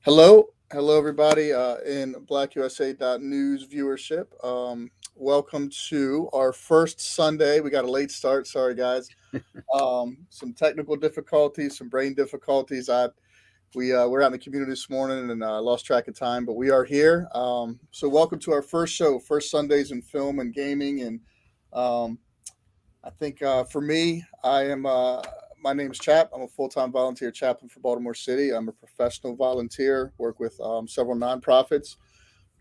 Hello, everybody in BlackUSA.news viewership. Welcome to our first Sunday. We got a late start. Sorry, guys. Some technical difficulties, some brain difficulties. We're out in the community this morning and lost track of time, but we are here. So welcome to our first show, first Sundays in film and gaming, and um, I think for me, my name is Chap. I'm a full time volunteer chaplain for Baltimore City. I'm a professional volunteer, work with several nonprofits.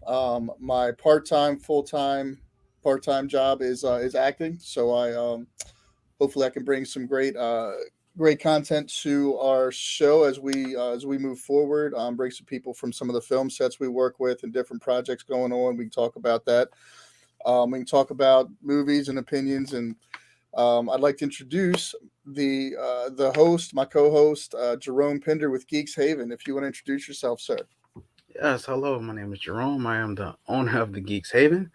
My part time job is acting. So hopefully I can bring some great content to our show as we move forward. Bring some people from some of the film sets we work with and different projects going on. We can talk about that. We can talk about movies and opinions, and I'd like to introduce the host, my co-host, Jerome Pinder with Geekz Haven. If you want to introduce yourself, sir. Yes, hello. My name is Jerome. I am the owner of the Geekz Haven.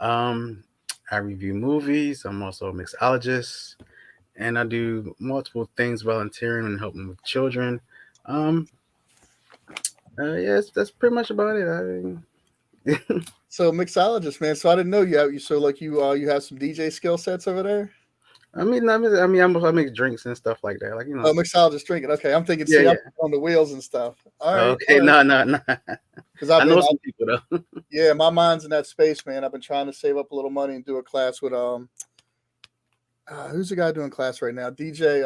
Um, I review movies. I'm also a mixologist, and I do multiple things, volunteering and helping with children. Um, yes, that's pretty much about it. So mixologist, man. So I didn't know you have some DJ skill sets over there. I make drinks and stuff like that. Oh, mixologist drinking. Okay, I'm thinking. Yeah, See, I'm yeah. on the wheels and stuff. All Okay, right. no, no, no. Because I've I know been, some people though. yeah, my mind's in that space, man. I've been trying to save up a little money and do a class with who's the guy doing class right now? DJ.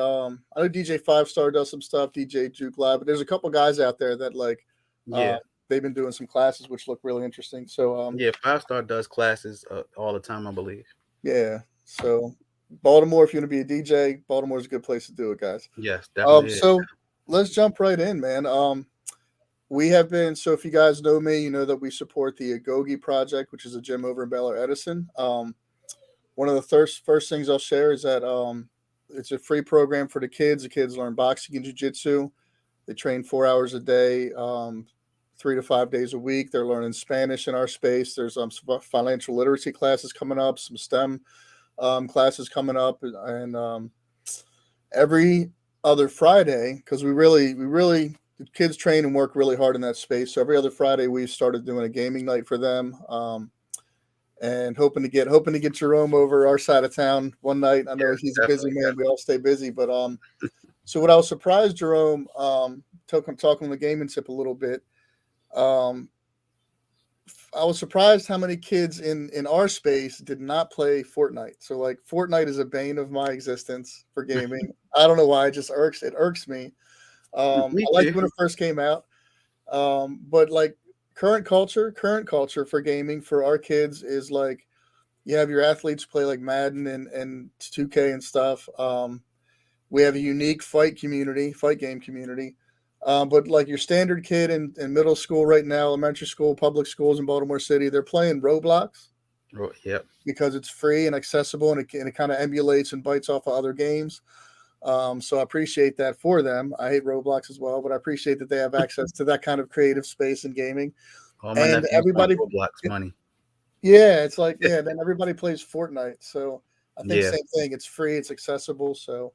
I know DJ Five Star does some stuff. DJ Juke Live, but there's a couple guys out there that uh, Yeah, they've been doing some classes which look really interesting. So yeah. 5 Star does classes all the time, I believe. yeah. So Baltimore, if you want to be a DJ, Baltimore's a good place to do it, guys. Yes, definitely is. So let's jump right in, man. We have been so if you guys know me, you know that we support the Agogi Project, which is a gym over in Bel Air Edison. One of the first things I'll share is that it's a free program for the kids. The kids learn boxing and jujitsu. They train 4 hours a day, 3 to 5 days a week. They're learning Spanish in our space. There's some financial literacy classes coming up, some STEM classes coming up, and every other Friday because we really the kids train and work really hard in that space. So every other Friday we've started doing a gaming night for them. And hoping to get Jerome over our side of town one night. I know Yes, he's a busy definitely. man. We all stay busy, but so what I was surprised, Jerome, talking on the gaming tip a little bit. Um, I was surprised how many kids in our space did not play Fortnite. So like Fortnite is a bane of my existence for gaming. I don't know why. It irks me. Me I liked too. it when it first came out. But like current culture for gaming for our kids is like you have your athletes play like Madden and 2K and stuff. We have a unique fight game community. But like your standard kid in middle school right now, elementary school, public schools in Baltimore City, they're playing Roblox Oh, yep. because it's free and accessible and it kind of emulates and bites off of other games. So I appreciate that for them. I hate Roblox as well, but I appreciate that they have access to that kind of creative space in gaming. All my And nephews want everybody, Roblox money. yeah, it's like, yeah, then everybody plays Fortnite. So I think Yeah. same thing. It's free, it's accessible. So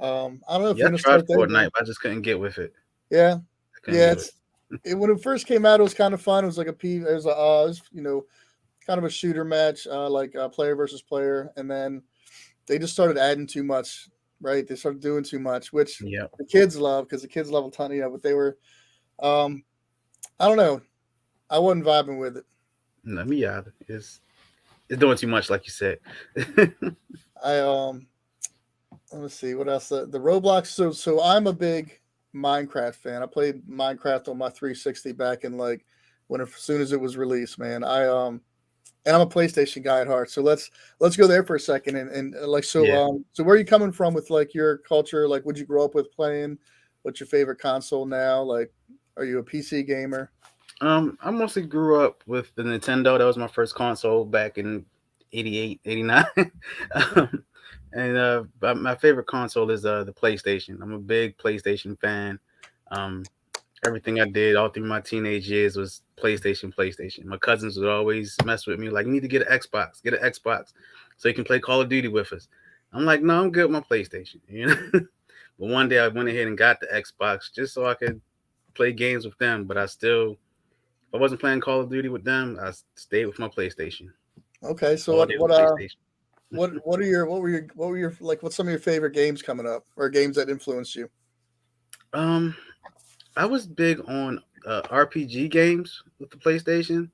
I don't know if Yeah, you I want to tried start there, man. Fortnite, but I just couldn't get with it. Yeah, I couldn't yeah. get with It's when it first came out, it was kind of fun. It was like it was, kind of a shooter match, like player versus player, and then they just started adding too much. Right, they started doing too much, which it. Yeah. the kids love because the kids love a ton. But they were, um, I don't know, I wasn't vibing with it. No, me either. It's doing too much, like you said. I Let me see what else. The Roblox. So I'm a big Minecraft fan. I played Minecraft on my 360 back in like as soon as it was released, man. And I'm a PlayStation guy at heart. So let's go there for a second and like Yeah. so where are you coming from with like your culture? Like, would you grow up with playing? What's your favorite console now? Like, are you a PC gamer? I mostly grew up with the Nintendo. That was my first console back in 88, 89. um, and but my favorite console is the PlayStation. I'm a big PlayStation fan. Um, Everything I did all through my teenage years was PlayStation, PlayStation. My cousins would always mess with me, like, you need to get an Xbox so you can play Call of Duty with us. I'm like, no, I'm good with my PlayStation, you know. But one day I went ahead and got the Xbox just so I could play games with them, but if I wasn't playing Call of Duty with them, I stayed with my PlayStation Okay, so all day with PlayStation. what were your like what's some of your favorite games coming up or games that influenced you? Um, I was big on RPG games with the PlayStation,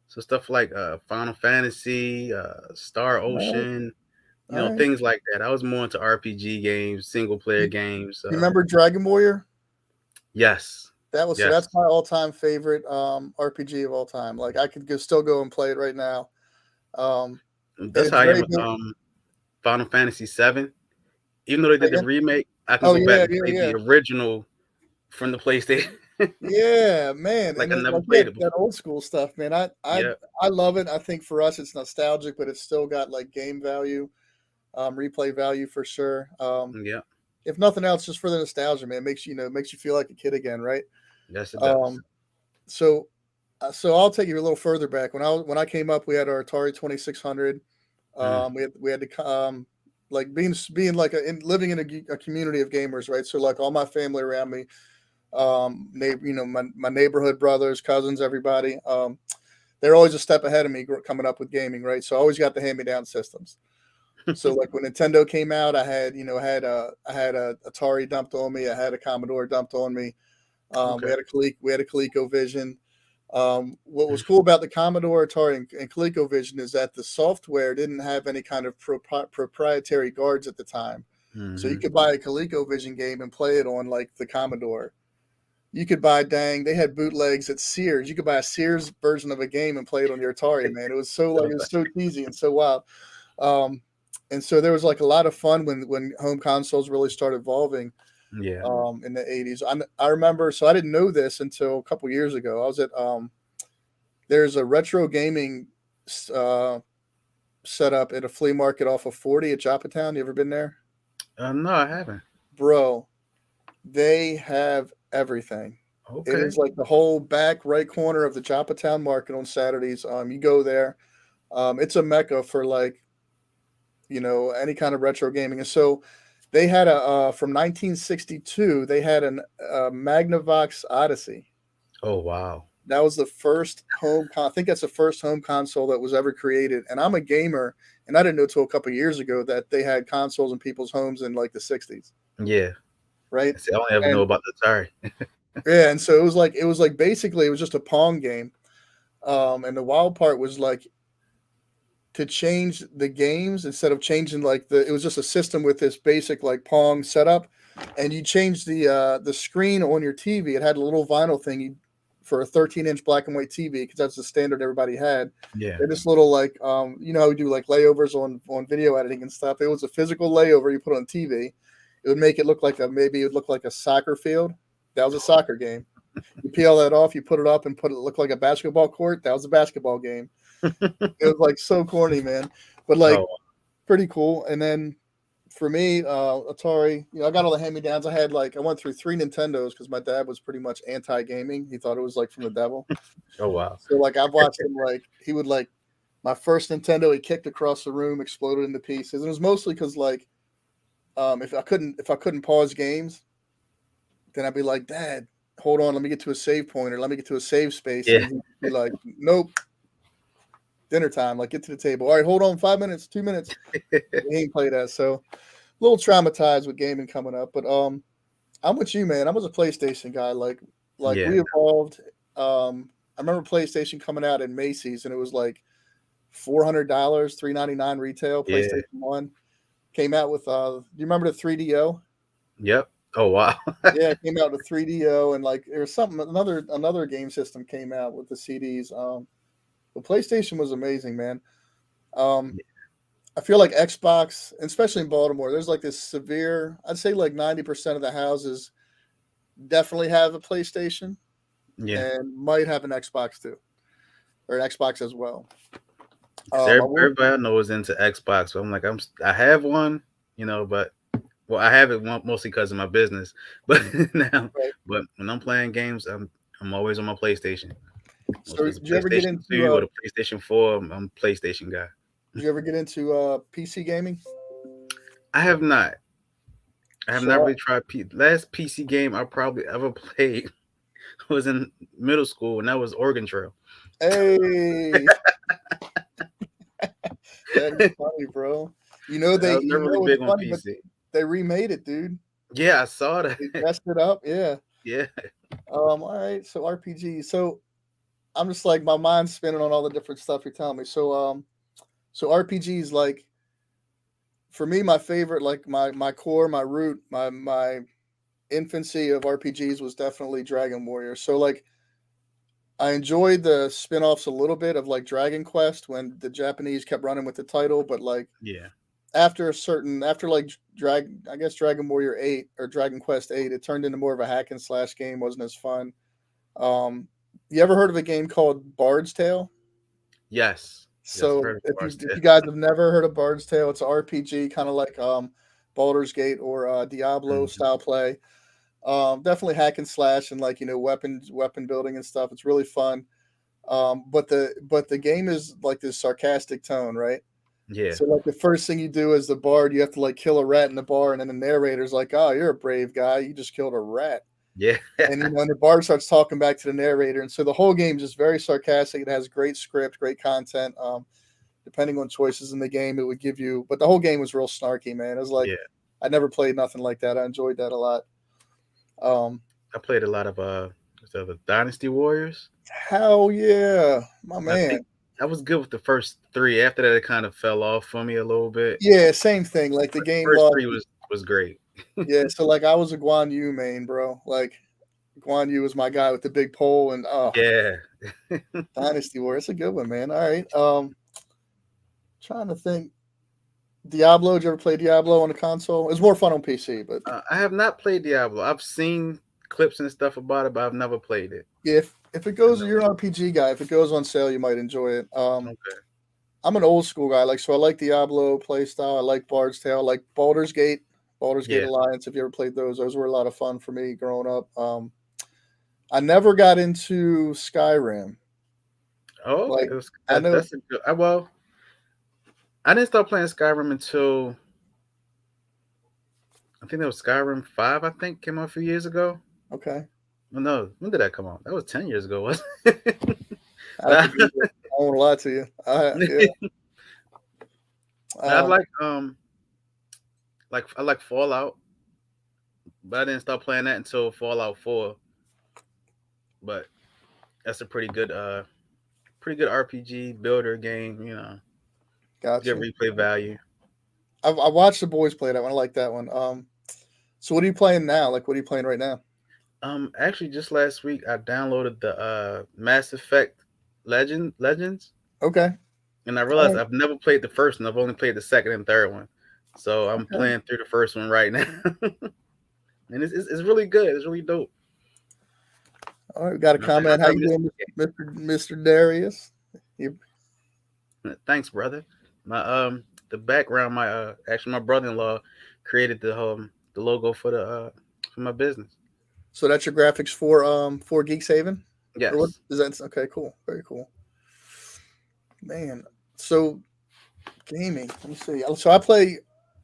so stuff like Final Fantasy, Star All right, Ocean, all right. things like that. I was more into RPG games, single player You, games. you remember Dragon Warrior? Yes, That's yes, my all time favorite RPG of all time. Like I could still go and play it right now. Um, and that's how it's I am very with good. Final Fantasy 7. Even though they Say did the again? remake, I can Oh go back yeah, and yeah, play yeah. the original from the PlayStation. Yeah, man, Like and I then never like yeah, played it that before. old school stuff, man. Yeah, I love it. I think for us it's nostalgic, but it's still got like game value, replay value for sure. yeah, If nothing else, just for the nostalgia, man, makes makes you feel like a kid again, right? yes, it does. Um, so so I'll take you a little further back. When I came up, we had our Atari 2600. Mm, We had to like being like living in a community of gamers, right? So like all my family around me, my neighborhood brothers, cousins, everybody, they're always a step ahead of me coming up with gaming, right? So I always got the hand me down systems. So like when Nintendo came out, I had a Atari dumped on me, I had a Commodore dumped on me. okay. We had a ColecoVision. What was cool about the Commodore, Atari, and ColecoVision is that the software didn't have any kind of proprietary guards at the time. So you Hmm. could buy a ColecoVision game and play it on like the Commodore. You could buy they had bootlegs at Sears. You could buy a Sears version of a game and play it on your Atari, man. It was so cheesy and so wild. Um, and so there was like a lot of fun when home consoles really started evolving Yeah. in the 80s. I remember, so I didn't know this until a couple years ago. I was at there's a retro gaming uh, set up at a flea market off of 40 at Joppatown. You ever been there? No, I haven't. Bro, they have everything. It Okay. is like the whole back right corner of the Joppatown market on Saturdays. You go there. It's a mecca for like, any kind of retro gaming. And so they had from 1962, they had a Magnavox Odyssey. Oh wow. That was the first I think that's the first home console that was ever created. And I'm a gamer, and I didn't know till a couple years ago that they had consoles in people's homes in like the 60s, Yeah. right? See, I only ever know And about the Atari. yeah, and so it was like basically it was just a Pong game. And the wild part was like to change the games instead of changing like it was just a system with this basic like Pong setup, and you change the screen on your TV. It had a little vinyl thing for a 13-inch black and white TV because that's the standard everybody had. Yeah. They're just little like how we do like layovers on video editing and stuff. It was a physical layover you put on TV. It would make it look like maybe it would look like a soccer field. That was a soccer game. You peel that off, you put it up, and put it look like a basketball court. That was a basketball game. It was like so corny, man, but like Oh pretty cool. And then for me, Atari, I got all the hand me downs. I went through three Nintendos because my dad was pretty much anti gaming. He thought it was like from the devil. oh wow. So like I've watched him he would like my first Nintendo he kicked across the room, exploded into pieces. And it was mostly because like if I couldn't pause games, then I'd be like, Dad, hold on, let me get to a save point or let me get to a save space, Yeah. and he'd be like, Nope, dinner time. Like get to the table. All right, hold on, 5 minutes, 2 minutes. He ain't play that. So a little traumatized with gaming coming up. But I'm with you, man. I was a PlayStation guy. Like Yeah. we evolved. I remember PlayStation coming out in Macy's and it was like $400, $399 retail. Yeah. PlayStation 1 came out with do you remember the 3DO? Yep. Oh wow. Yeah, it came out with 3DO and like there was something another game system came out with the CDs. The PlayStation was amazing, man. Um, I feel like Xbox, especially in Baltimore, there's like this severe. I'd say like 90% of the houses definitely have a PlayStation Yeah. and might have an Xbox too, or an Xbox as well. Because I will, everybody I know is into Xbox. So I'm like, I have one, but I have it mostly because of my business. But now, right. but when I'm playing games, I'm always on my PlayStation. So Mostly it's a PlayStation 2 or the PlayStation 4. I'm a PlayStation guy. did you ever get into PC gaming? I have not. I have not So really tried last PC game I probably ever played was in middle school, and that was Oregon Trail. Hey, that is funny, bro. You know That they, was you really know it's big on funny, but PC. they remade it, dude. Yeah, I saw that. They dressed it up, yeah. Yeah, All right, so RPG. So I'm just like my mind's spinning on all the different stuff you're telling me. So RPGs, like for me, my favorite, like my core, my root, my infancy of RPGs was definitely Dragon Warrior. So like I enjoyed the spin-offs a little bit of like Dragon Quest when the Japanese kept running with the title, but like yeah, after like I guess Dragon Warrior 8 or Dragon Quest 8, it turned into more of a hack and slash game, wasn't as fun. Um you ever heard of a game called Bard's Tale? yes, yes. I've So heard of Bard's if Tale. you guys have never heard of Bard's Tale, it's an RPG kind of like Baldur's Gate or Diablo Mhm. style play. Definitely hack and slash and like weapon building and stuff. It's really fun. But the game is like this sarcastic tone, right? Yeah, So like the first thing you do as the bard, you have to like kill a rat in the bar, and then the narrator's like, "Oh, you're a brave guy. You just killed a rat." yeah, And the bard starts talking back to the narrator, and so the whole game is just very sarcastic. It has great script, great content. Depending on choices in the game, it would give you. But the whole game was real snarky, man. It was like yeah. I never played nothing like that. I enjoyed that a lot. Um, I played a lot of what's the Dynasty Warriors. Hell yeah, my I think man. I was good with the first three. After that, it kind of fell off for me a little bit. Yeah, same thing. Like the But the game first lost. three was great. Yeah, so like I was a Guan Yu main, bro. Like Guan Yu was my guy with the big pole, and Yeah, Dynasty War. It's a good one, man. All right. Trying to think. Diablo. Did you ever play Diablo on the console? It's more fun on PC, but I have not played Diablo. I've seen clips and stuff about it, but I've never played it. yeah, if it I goes, know. you're an RPG guy. If it goes on sale, you might enjoy it. Okay. I'm an old school guy, like so. I like Diablo playstyle. I like Bard's Tale. I like Baldur's Gate Yeah. Alliance. If you ever played those were a lot of fun for me growing up. I never got into Skyrim. Oh, okay. Like I know, That's a good. Well, I didn't start playing Skyrim until I think that was Skyrim 5. I think came out a few years ago. okay, Well, no, when did that come out? That was 10 years ago, wasn't it? I have to But Google it. I won't lie to you. Yeah, I um, like I like Fallout, but I didn't start playing that until Fallout 4. But that's a pretty good RPG builder game. Good gotcha. replay value. I watched the boys play that one. I like that one. So what are you playing now? Like, what are you playing right now? Actually, just last week I downloaded the Mass Effect Legends, Okay, and I all realized right, I've never played the first one. I've only played the second and third one, so I'm okay. playing through the first one right now, and it's really good. It's really dope. All right, we got a I comment. How never you missed doing, Mr. Darius? You, it. Thanks, brother. My the background, my brother-in-law created the logo for my business. so that's your graphics for Geekz Haven, or what Yes. is that? Okay, cool, very cool, man. So gaming. Let me see. So I play.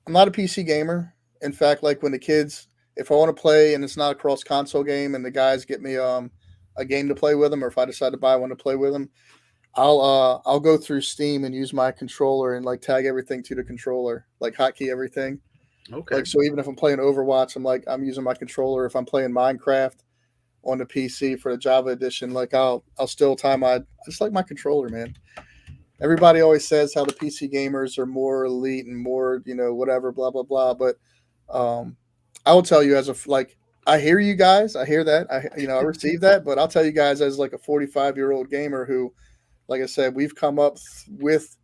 I'm not a PC gamer. In fact, like when the kids, if I want to play and it's not a cross console game, and the guys get me a game to play with them, or if I decide to buy one to play with them, I'll go through Steam and use my controller and like tag everything to the controller, like hotkey everything. Okay. Like so, even if I'm playing Overwatch, I'm using my controller. If I'm playing Minecraft on the PC for the Java edition, like I'll still tie my I just like my controller, man. Everybody always says how the PC gamers are more elite and more, whatever, blah blah blah. But um, I will tell you as a like, I hear you guys. I hear that. I receive that. But I'll tell you guys as like a 45-year-old gamer who, like I said, we've come up with,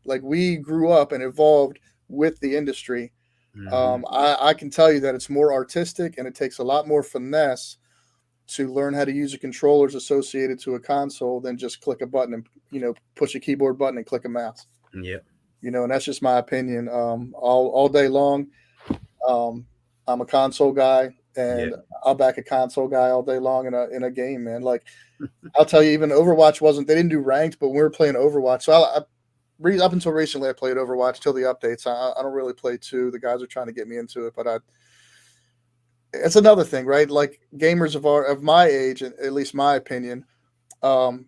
like we grew up and evolved with the industry. Hmm. I can tell you that it's more artistic and it takes a lot more finesse to learn how to use the controllers associated to a console than just click a button and push a keyboard button and click a mouse. Yep. And that's just my opinion. All day long, um, I'm a console guy, Yeah. and I'll back a console guy all day long in a game, man. Like I'll tell you, even Overwatch wasn't. They didn't do ranked, but when we were playing Overwatch. So up until recently, I played Overwatch till the updates. I don't really play two. The guys are trying to get me into it, but it's another thing, right? Like gamers of my age, at least my opinion, um,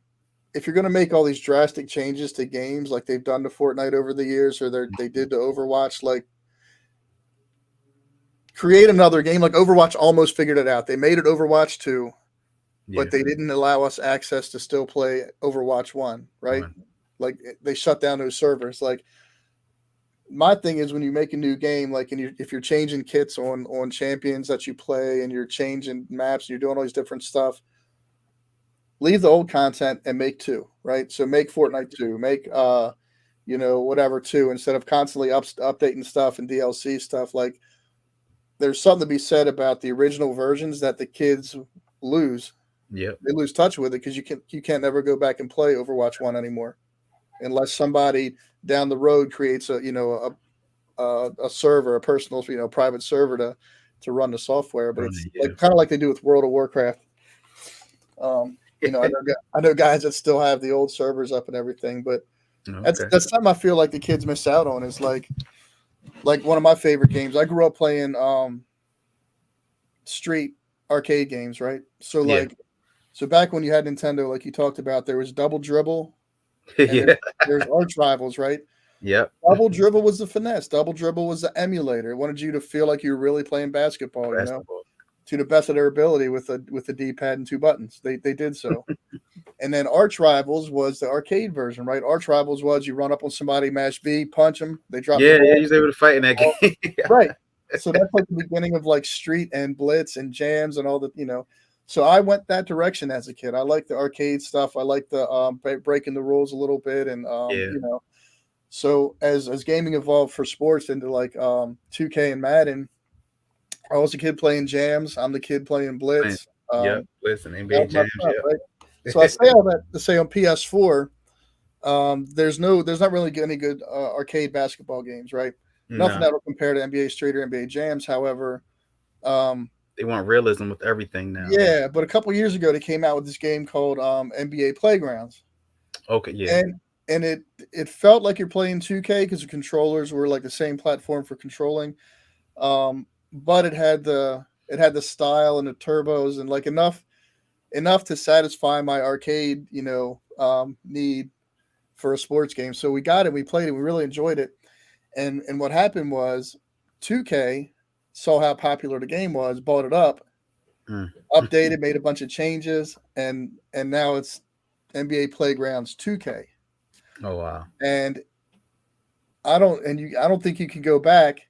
if you're going to make all these drastic changes to games like they've done to Fortnite over the years, or they did to Overwatch, like create another game. Like Overwatch almost figured it out. They made it Overwatch 2, Yeah. but they didn't allow us access to still play Overwatch 1, right? One. Like they shut down those servers. Like my thing is when you make a new game, like if you're changing kits on champions that you play and you're changing maps, and you're doing all these different stuff, leave the old content and make two, right? So make Fortnite 2, make whatever 2, instead of constantly updating stuff and DLC stuff. Like there's something to be said about the original versions that the kids lose. Yep. They lose touch with it because you can't never go back and play Overwatch 1 anymore unless somebody down the road creates a server, a personal private server to run the software. But it's Yeah. like kind of like they do with World of Warcraft. I know guys that still have the old servers up and everything, but Okay. that's something I feel like the kids miss out on. Is like one of my favorite games. I grew up playing street arcade games, right? So Yeah. so back when you had Nintendo, like you talked about, there was Double Dribble and Yeah. there's Arch Rivals, right? Yep. Double Dribble was the finesse. Double Dribble was the emulator. It wanted you to feel like you were really playing basketball, Basketball. to the best of their ability with the D-pad and two buttons. They did so. And then Arch Rivals was the arcade version, right? Arch Rivals was you run up on somebody, mash B, punch them, they drop the Yeah, ball. yeah, he was able to fight in that game. Right. So that's like the beginning of like Street and Blitz and Jams and all the. So I went that direction as a kid. I like the arcade stuff. I like the breaking the rules a little bit, and Yeah. So as gaming evolved for sports into like 2K and Madden, I was a kid playing Jams. I'm the kid playing Blitz. Yep. Listen, That NBA was my Jams. stuff, Yep. right? So I say all that to say on PS4, there's not really any good arcade basketball games, right? Nothing No, that will compare to NBA Street or NBA Jams. However, they want realism with everything now. yeah, but a couple years ago they came out with this game called NBA Playgrounds, Okay. Yeah. and it felt like you're playing 2K because the controllers were like the same platform for controlling, but it had the style and the turbos and like enough to satisfy my arcade need for a sports game. So we got it, we played it, we really enjoyed it, and what happened was 2K saw how popular the game was, bought it up, Mm. updated, made a bunch of changes, and now it's NBA Playgrounds 2K. Oh wow. And I don't think you can go back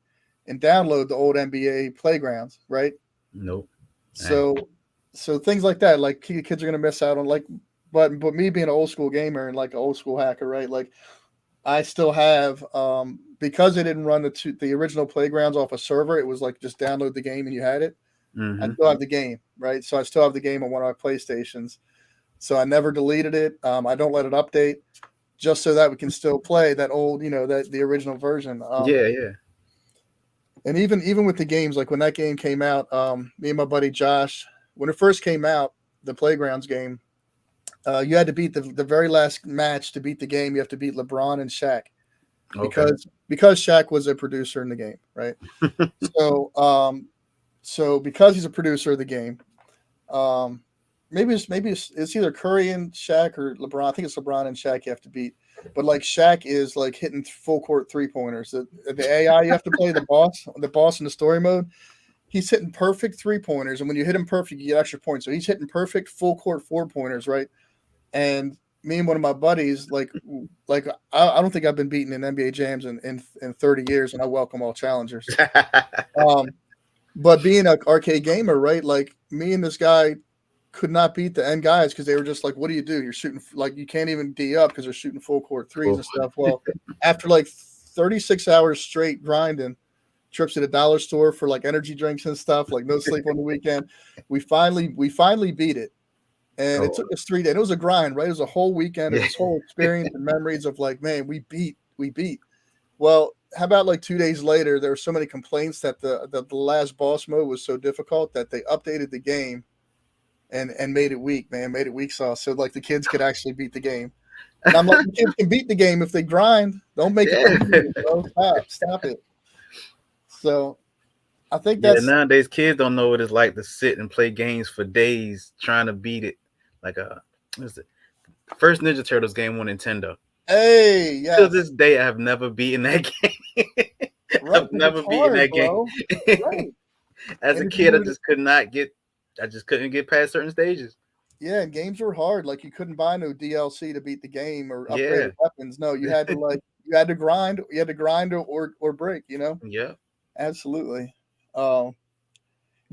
and download the old NBA Playgrounds, right? Nope. So things like that, like kids are gonna miss out on like, but me being an old school gamer and like an old school hacker, right? Like I still have because they didn't run the original Playgrounds off a server. It was like just download the game and you had it. I Mm-hmm. still have the game, right? So I still have the game on one of my PlayStations. So I never deleted it. I don't let it update, just so that we can still play that old, that the original version. Yeah. Yeah. And even with the games, like when that game came out, me and my buddy Josh, when it first came out, the Playgrounds game, you had to beat the very last match to beat the game. You have to beat LeBron and Shaq Okay. because Shaq was a producer in the game, right? So because he's a producer of the game, maybe it's either Curry and Shaq or LeBron. I think it's LeBron and Shaq you have to beat. But like Shaq is like hitting full court 3-pointers. The AI you have to play, the boss in the story mode, he's hitting perfect 3-pointers, and when you hit him perfect, you get extra points. So he's hitting perfect full court 4-pointers, right? And me and one of my buddies, like I don't think I've been beaten in NBA Jams in 30 years, and I welcome all challengers. But being an arcade gamer, right? Like me and this guy could not beat the end guys because they were just like, "What do? You're shooting like you can't even D up because they're shooting full court threes and stuff." Well, after like 36 hours straight grinding, trips to the dollar store for like energy drinks and stuff, like no sleep on the weekend, we finally beat it, and it took us 3 days. It was a grind, right? It was a whole weekend of this whole experience and memories of like, man, we beat. Well, how about like 2 days later, there were so many complaints that the last boss mode was so difficult that they updated the game and made it weak, man, made it weak sauce. So like the kids could actually beat the game. And I'm like, the kids can beat the game if they grind. Don't make it easy, bro. Stop it. So I think Yeah, that's nowadays kids don't know what it's like to sit and play games for days trying to beat it. Like what is it? First Ninja Turtles game on Nintendo. hey, Till yes, this day, I've never beaten that game. right, I've because it's never beaten hard, that game. bro. Right, As and a if you kid, I do it, just could not get. I just couldn't get past certain stages. yeah, and games were hard. Like you couldn't buy no DLC to beat the game or upgrade Yeah, the weapons. No, you had to you had to grind. You had to grind or break. You know, yeah. absolutely. Um,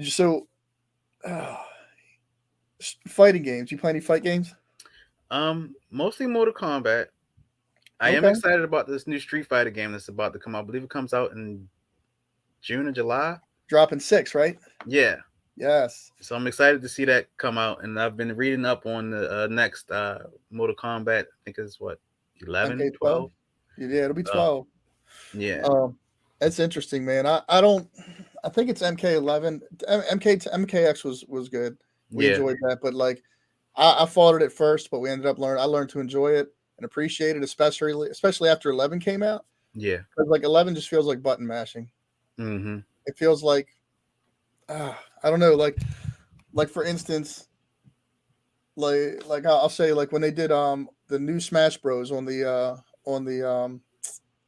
so uh, fighting games. You play any fight games? Mostly Mortal Kombat. I am Okay, excited about this new Street Fighter game that's about to come out. I believe it comes out in June or July. dropping 6, right? Yeah. Yes. So I'm excited to see that come out, and I've been reading up on the next Mortal Kombat. I think it's what 11, MK12. 12. Yeah, it'll be Uh, 12. yeah, Um, that's interesting, man. I don't. I think it's MK11. MKX was good. We yeah, enjoyed that, but like I fought it at first, but we ended up learning. I learned to enjoy it and appreciate it, especially after 11 came out. yeah. Because like 11 just feels like button mashing. Mm-hmm. It feels like I don't know, like for instance, like I'll say like when they did the new Smash Bros on the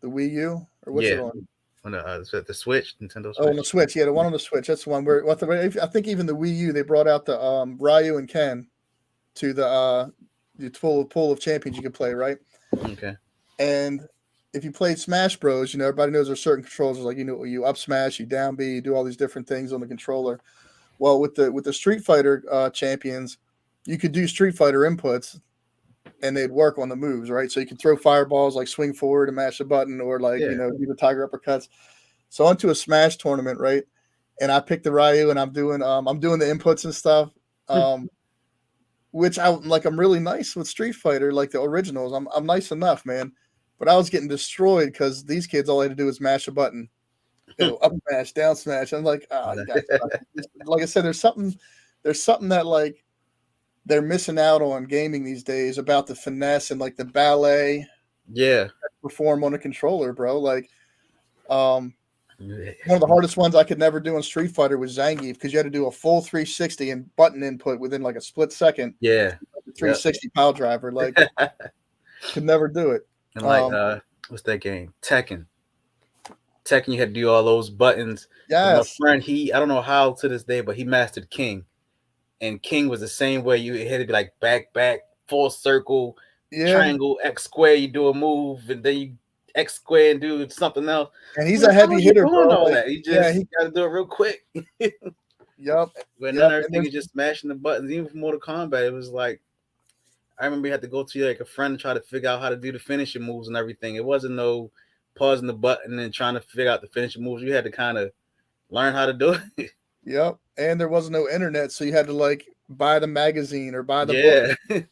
Wii U or what's it Yeah. on? On the Switch, Nintendo Oh, on Switch. the Switch, yeah, the one on the Switch. That's the one where I think even the Wii U they brought out the Ryu and Ken to the pool of champions you could play, right? Okay. And if you played Smash Bros, everybody knows there's certain controls like you up smash, you down B, you do all these different things on the controller. Well, with the Street Fighter champions, you could do Street Fighter inputs and they'd work on the moves, right? So you can throw fireballs, like swing forward and mash a button, or like Yeah. do the tiger uppercuts. So onto a Smash tournament, right? And I picked the Ryu, and I'm doing the inputs and stuff. Um, which I'm really nice with Street Fighter, like the originals. I'm nice enough, man. But I was getting destroyed because these kids all they had to do was mash a button, up smash, down smash. I'm like, oh, you guys suck. Like I said, there's something that like they're missing out on gaming these days about the finesse and like the ballet Yeah. perform on a controller, bro. Like, one of the hardest ones I could never do in Street Fighter was Zangief because you had to do a full 360 and button input within like a split second. Yeah. The Yep. 360 pile driver, like, could never do it. And like what's that game? Tekken. Tekken, you had to do all those buttons. And my Yes, friend, I don't know how to this day, but he mastered King. And King was the same way. You had to be like back, full circle, yeah, triangle, X square. You do a move, and then you X square and do something else. and he's I'm a like, how are heavy you hitter, doing bro. all Like, that? You yeah, just got to do it real quick. yep, But then yep, and everything there's is just smashing the buttons. Even for Mortal Kombat, it was like I remember you had to go to like a friend and try to figure out how to do the finishing moves and everything. It wasn't no pausing the button and trying to figure out the finishing moves. You had to kind of learn how to do it. yep, and there was no internet, so you had to like buy the magazine or buy the book.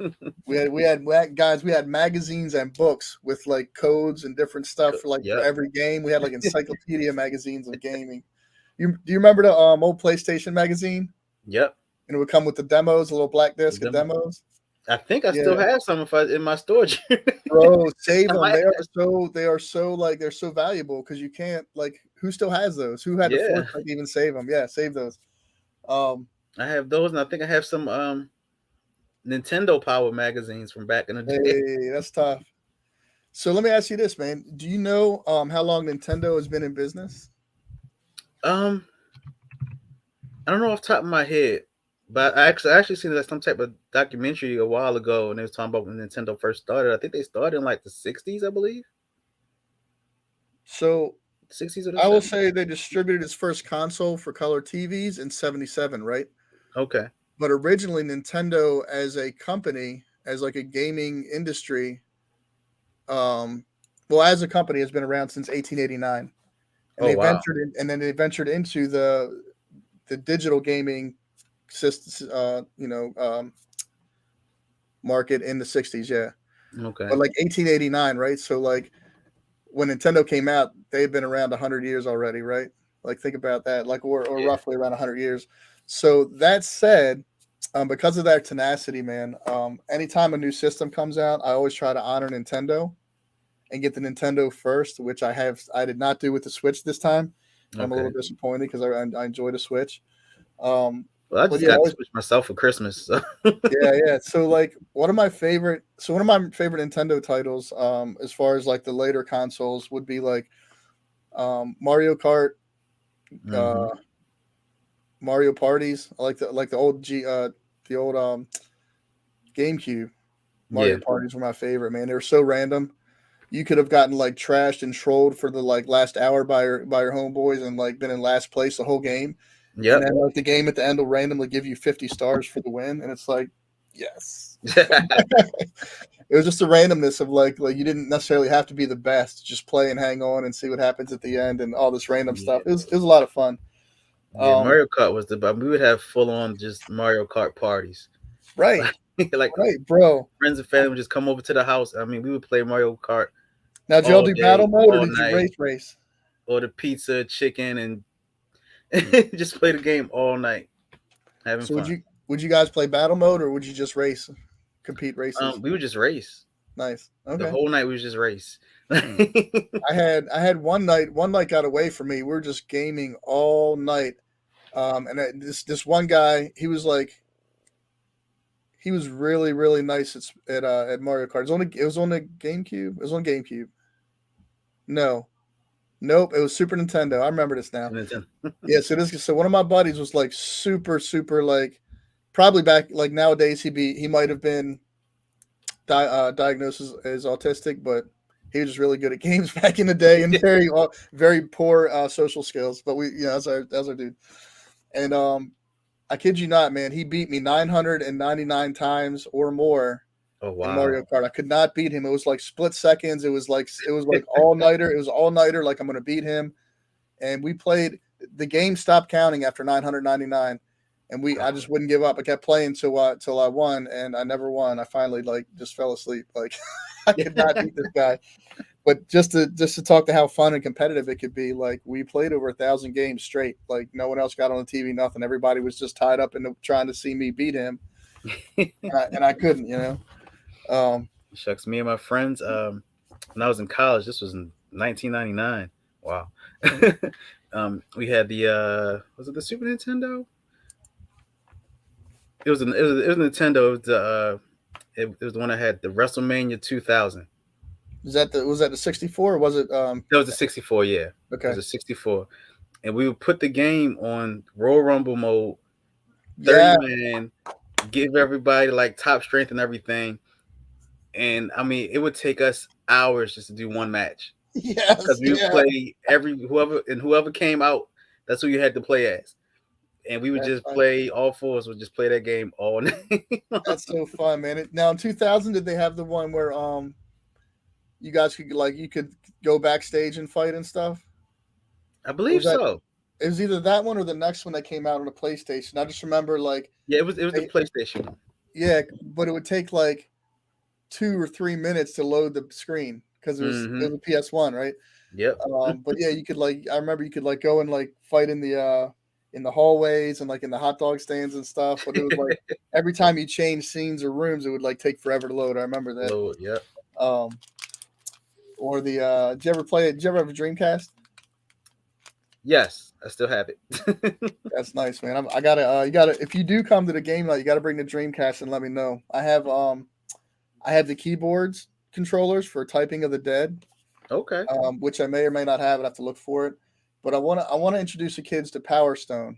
Yeah. Guys, we had magazines and books with like codes and different stuff for Yep. every game. We had like encyclopedia magazines of gaming. Do you remember the old PlayStation magazine? Yep. And it would come with the demos, a little black disc of Them- demos. I think I still Yeah, have some if I in my storage. bro, save I them. might. They are so like they're so valuable because you can't like who still has those? Who had the Yeah, foresight to even save them? Yeah, save those. Um, I have those, and I think I have some Nintendo Power magazines from back in the day. hey, that's tough. So let me ask you this, man. Do you know how long Nintendo has been in business? Um, I don't know off the top of my head, but I actually seen like some type of documentary a while ago, and they was talking about when Nintendo first started. I think they started in like the '60s, I believe, So '60s or the I will '70s. say they distributed its first console for color TVs in '77, right? Okay. But originally, Nintendo as a company, as like a gaming industry, um, well, as a company, has been around since 1889, and Oh wow. they ventured into the digital gaming system, market in the '60s, yeah. Okay. But like 1889, right? So like when Nintendo came out, they've been around 100 years already, right? Like think about that, like or Yeah. roughly around 100 years. So that said, because of that tenacity, man, anytime a new system comes out, I always try to honor Nintendo and get the Nintendo first, which I did not do with the Switch this time I'm a little disappointed because I enjoyed a Switch. Well, I But just yeah, got to switch myself for Christmas. So. yeah. So like one of my favorite Nintendo titles, as far as like the later consoles would be like Mario Kart, Mm-hmm. uh, Mario Parties. I like the old the old GameCube Mario Yeah. Parties were my favorite, man. They were so random. You could have gotten like trashed and trolled for the like last hour by your homeboys and like been in last place the whole game. And Yep. then like the game at the end will randomly give you 50 stars for the win. And it's like, yes. It was just the randomness of like you didn't necessarily have to be the best. Just play and hang on and see what happens at the end and all this random Yeah. stuff. It was a lot of fun. Yeah. Mario Kart was we would have full on just Mario Kart parties. Right. Like Right, bro. friends and family would just come over to the house. I mean, we would play Mario Kart Now, did y'all all do day, battle mode or all did you night, race? order pizza, chicken, and just play the game all night, having So fun. would you guys play battle mode or would you just compete races? We would just race Nice. the Okay. whole night. We would just race. I had one night got away from me. We were just gaming all night. This one guy, he was really really nice at Mario Kart. It was on the GameCube. It was on GameCube. No, nope. It was Super Nintendo. I remember this now. Yeah. So one of my buddies was like super super like probably back like nowadays he might have been diagnosed as autistic, but he was just really good at games back in the day and very poor social skills. But that's our dude. And I kid you not, man, he beat me 999 times or more Oh in wow! Mario Kart. I could not beat him. It was like split seconds. It was like all nighter. It was all nighter. Like I'm gonna beat him. And we played. The game stopped counting after 999, and I just wouldn't give up. I kept playing till I won, and I never won. I finally like just fell asleep. Like I could not beat this guy. But just to talk to how fun and competitive it could be, like we played over 1,000 games straight. Like no one else got on the TV, nothing. Everybody was just tied up in trying to see me beat him, and I couldn't. Shucks, me and my friends. When I was in college, this was in 1999. Wow. We had the was it the Super Nintendo? It was Nintendo. It was the one that had the WrestleMania 2000. Was that the 64 or was it That was the 64. Yeah, it okay. was a 64, and we would put the game on Royal Rumble mode, Yeah. 30-man, give everybody like top strength and everything. And I mean, it would take us hours just to do one match Yes. because we would Yeah. play whoever came out. That's who you had to play as, and we would That's just fun. play. All four of us would just play that game all night. That's so fun, man. Now in 2000, did they have the one where you guys could go backstage and fight and stuff? I Or was believe that so. it was either that one or the next one that came out on the PlayStation. I just remember like Yeah, it was the they, PlayStation one. yeah, but it would take like 2 or 3 minutes to load the screen because Mm-hmm. it was a PS1, right? Yep. But yeah, you could like I remember you could like go and like fight in the hallways and like in the hot dog stands and stuff. But it was like every time you change scenes or rooms, it would like take forever to load. I remember that. Lord, yep. Um, or the did you ever play it? Did you ever have a Dreamcast? Yes, I still have it. That's nice, man. I gotta you gotta if you do come to the game night, you gotta bring the Dreamcast and let me know. I have the keyboards controllers for Typing of the Dead, Okay. which I may or may not have. I'd have to look for it. But I wanna introduce the kids to Power Stone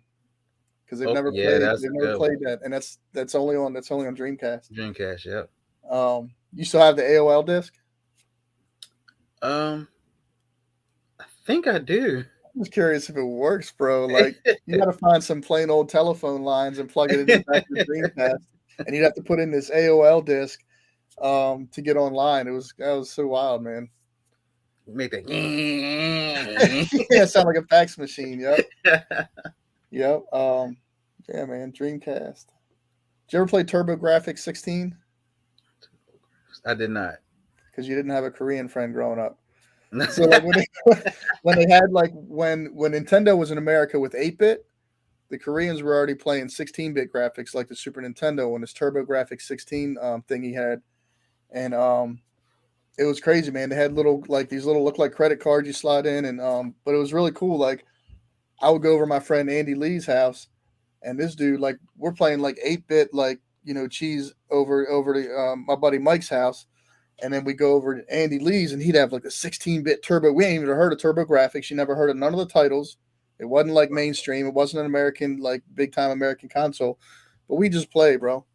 because Oh yeah, that's they've a never good one. played that, and that's only on Dreamcast. Dreamcast. Yep. You still have the AOL disc? Um, I think I do. I'm just curious if it works, bro. Like you got to find some plain old telephone lines and plug it into the back of the Dreamcast, and you'd have to put in this AOL disc to get online. That was so wild, man. Make that. Yeah, sound like a fax machine. Yep. Yeah, man. Dreamcast. Did you ever play TurboGrafx 16? I did not. Because you didn't have a Korean friend growing up. So like when they had like when Nintendo was in America with 8-bit, the Koreans were already playing 16-bit graphics like the Super Nintendo when this TurboGrafx 16 thing he had, and it was crazy, man. They had these little look like credit cards you slide in, and but it was really cool. Like I would go over to my friend Andy Lee's house, and this dude, like, we're playing like 8-bit, like, cheese over to my buddy Mike's house, and then we go over to Andy Lee's, and he'd have like a 16-bit turbo. We ain't even heard of Turbo Graphics. You never heard of none of the titles. It wasn't like mainstream. It wasn't an American, like, big time American console. But we just play, bro.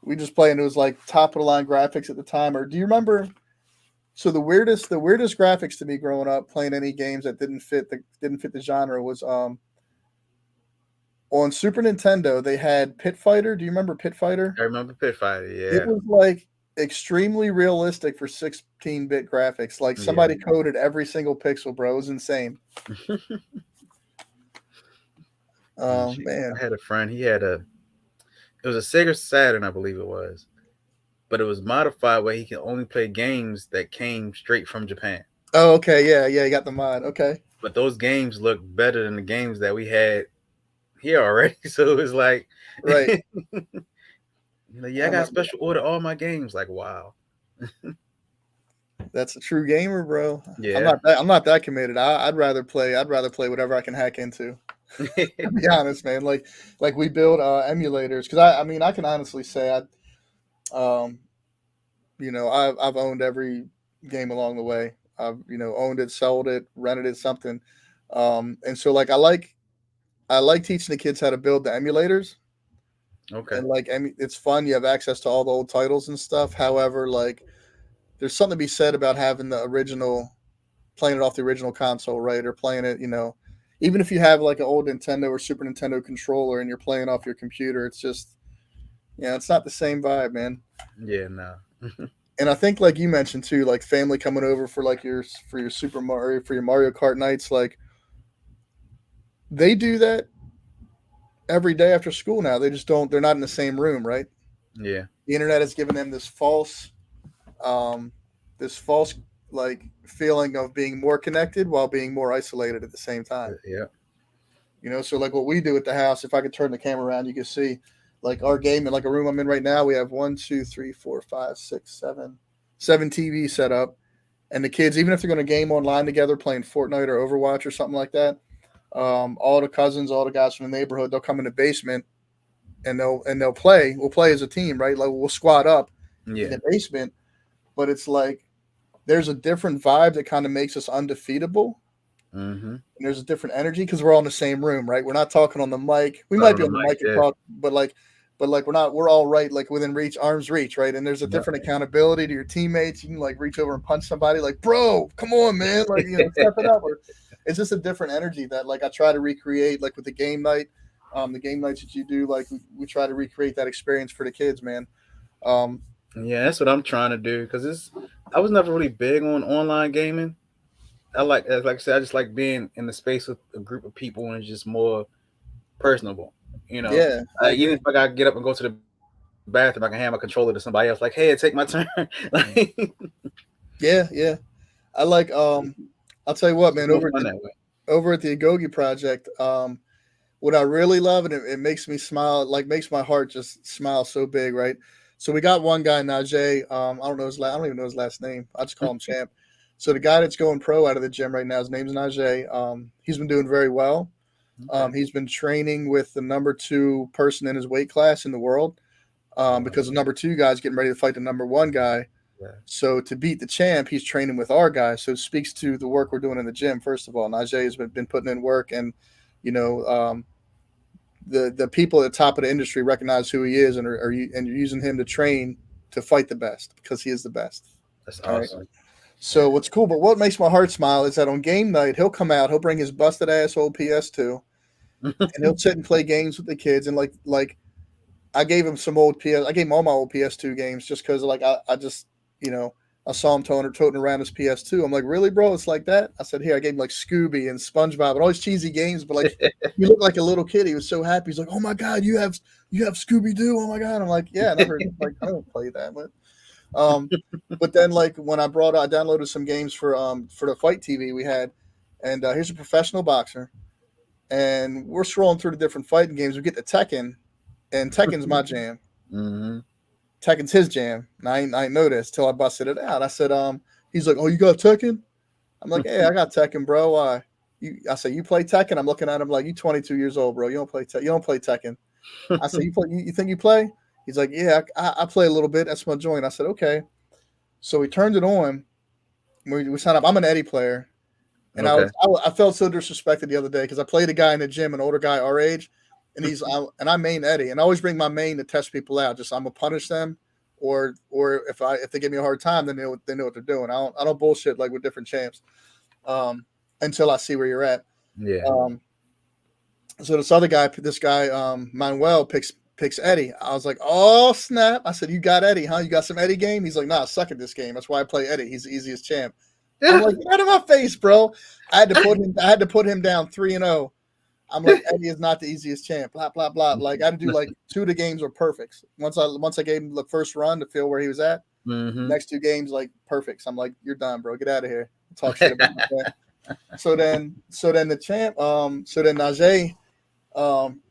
We just play, and it was like top of the line graphics at the time. Or do you remember? So the weirdest graphics to me growing up playing any games that didn't fit the genre was on Super Nintendo. They had Pit Fighter. Do you remember Pit Fighter? I remember Pit Fighter. It Yeah, was like extremely realistic for 16-bit graphics. Like yeah. somebody coded every single pixel, bro. It was insane. And Oh shoot, man. I had a friend. He had a. It was a Sega Saturn, I believe it was, but it was modified where he could only play games that came straight from Japan. Oh, okay. Yeah, yeah. You got the mod. Okay. But those games look better than the games that we had here already. So it was like, Right. yeah, I got special order all my games. Like, wow. That's a true gamer, bro. I'm Yeah. not that. I'm not that committed. I'd rather play. I'd rather play whatever I can hack into. To be honest, man. Like we build emulators because I mean I can honestly say um I've owned every game along the way. I've owned it, sold it, rented it, something. And so like I like teaching the kids how to build the emulators, Okay. and like it's fun. You have access to all the old titles and stuff. However, like there's something to be said about having the original, playing it off the original console, right? Or playing it, even if you have like an old Nintendo or Super Nintendo controller and you're playing off your computer, it's just, it's not the same vibe, man. Yeah, no. And I think, like you mentioned too, like family coming over for like your Super Mario, for your Mario Kart nights, like they do that every day after school now. They just don't. They're not in the same room, right? Yeah. The internet has given them um, this false like feeling of being more connected while being more isolated at the same time. Yeah. So like what we do at the house, if I could turn the camera around, you can see like our game in like a room I'm in right now. We have one, two, three, four, five, six, seven TVs set up, and the kids, even if they're going to game online together, playing Fortnite or Overwatch or something like that, all the cousins, all the guys from the neighborhood, they'll come in the basement and they'll play. We'll play as a team, right? Like we'll squad up in Yeah. the basement, but it's like there's a different vibe that kind of makes us undefeatable. Mm-hmm. And there's a different energy because we're all in the same room, right? We're not talking on the mic. We Not might on be the on the mic. mic and Yeah. talk, but like we're not. We're all right, like within reach, arm's reach, right? And there's a Yeah. different accountability to your teammates. You can like reach over and punch somebody, like, bro, come on, man, like step it up. Or it's just a different energy that like I try to recreate, like with the game night, the game nights that you do. Like we try to recreate that experience for the kids, man. Um, Yeah, that's what I'm trying to do because I was never really big on online gaming. Like I said, I just like being in the space with a group of people and it's just more personable. You know, yeah, I Even agree. if I gotta get up and go to the bathroom, I can hand my controller to somebody else. Like, hey, take my turn. Like, Yeah, yeah. I like. I'll tell you what, it's man. more Over at fun the that way. Agogi project, what I really love, and it makes me smile, like makes my heart just smile so big, right? So we got one guy, Najee. I don't even know his last name. I just call him Champ. So the guy that's going pro out of the gym right now, his name's Najee. He's been doing very well. Okay. He's been training with the number two person in his weight class in the world, because the number two guy's getting ready to fight the number one guy. Yeah. So to beat the champ, he's training with our guys. So it speaks to the work we're doing in the gym. First of all, Najee has been putting in work, and you know, the people at the top of the industry recognize who he is, and and you're using him to train to fight the best because he is the best. That's All right. awesome. So what's cool, but what makes my heart smile is that on game night he'll come out, he'll bring his busted ass old PS2, and he'll sit and play games with the kids. And like I gave him some old PS, I gave him all my old PS2 games just because like I just I saw him toting around his PS2. I'm like, really, bro? It's like that? I said, here, I gave him like Scooby and SpongeBob and all these cheesy games, but like you look like a little kid. He was so happy. He's like, oh my god, you have Scooby Doo. Oh my god. I'm like, yeah, I never like I don't play that, um, but then like when I downloaded some games for the fight TV we had, and here's a professional boxer, and we're scrolling through the different fighting games. We get to Tekken, and Tekken's my jam. Mm-hmm. Tekken's his jam. And I ain't noticed till I busted it out. I said, he's like, oh, you got Tekken? I'm like, hey, I got Tekken, bro. Why? I say, you play Tekken? I'm looking at him like, you 22 years old, bro. You don't play You don't play Tekken. I said, you think you play? He's like, yeah, I play a little bit. That's my joint. I said, okay. So we turned it on. We signed up. I'm an Eddie player. And Okay. I felt so disrespected the other day because I played a guy in the gym, an older guy our age, and I main Eddie, and I always bring my main to test people out. Just I'm gonna punish them, or if they give me a hard time, then they know what they're doing. I don't bullshit like with different champs, until I see where you're at. Yeah. So this guy Manuel picks Eddie. I was like, oh snap! I said, you got Eddie, huh? You got some Eddie game? He's like, nah, I suck at this game. That's why I play Eddie. He's the easiest champ. I'm like, get out of my face, bro. I had to put him down 3-0. I'm like, Eddie is not the easiest champ. Blah blah blah. Like I had to do like 2 of the games were perfects. Once I gave him the first run to feel where he was at. Next 2 games like perfects. I'm like, you're done, bro. Get out of here. Talk shit about that. So then the champ. So then Najee.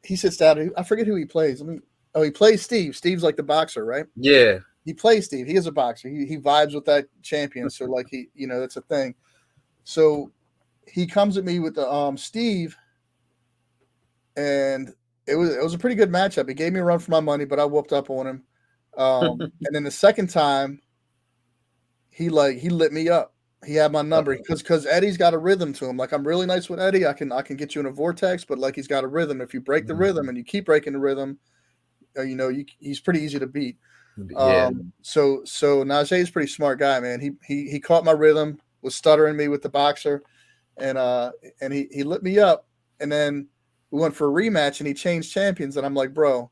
He sits down. I forget who he plays. He plays Steve. Steve's like the boxer, right? Yeah. He plays Steve. He is a boxer. He vibes with that champion. So like that's a thing. So he comes at me with the Steve, and it was a pretty good matchup. He gave me a run for my money, but I whooped up on him. And then the second time, he lit me up. He had my number because Eddie's got a rhythm to him. Like I'm really nice with Eddie. I can get you in a vortex, but like he's got a rhythm. If you break the rhythm and you keep breaking the rhythm, he's pretty easy to beat. Yeah. So Najee is a pretty smart guy, man. He caught my rhythm, was stuttering me with the boxer, and he lit me up. And then we went for a rematch, and he changed champions. And I'm like, bro,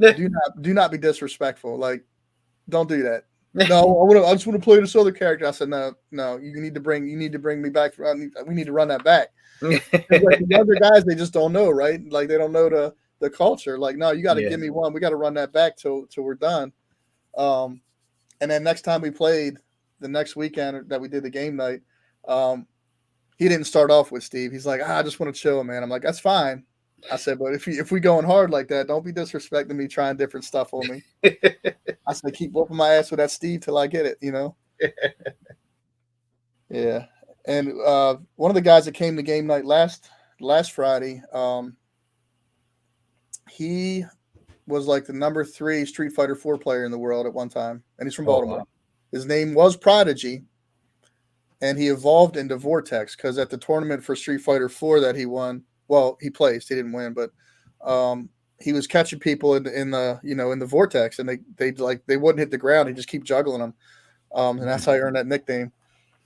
do not be disrespectful. Like, don't do that. No, I just want to play this other character. I said, no, you need to bring me back. We need to run that back. Like the younger guys, they just don't know, right? Like they don't know the culture. Like, no, you got to give me one. We got to run that back till we're done. And then next time we played, the next weekend that we did the game night, he didn't start off with Steve. He's like, I just want to chill, man. I'm like, that's fine. I said, but if we going hard like that, don't be disrespecting me, trying different stuff on me. I said, keep whooping my ass with that Steve till I get it, Yeah. And one of the guys that came to game night last Friday, he was like the number 3 Street Fighter 4 player in the world at one time, and he's from Baltimore. Wow. His name was Prodigy, and he evolved into Vortex because at the tournament for Street Fighter 4 that he won, well, he placed, he didn't win, but he was catching people in the Vortex, and they wouldn't hit the ground. He just keep juggling them, and that's how he earned that nickname.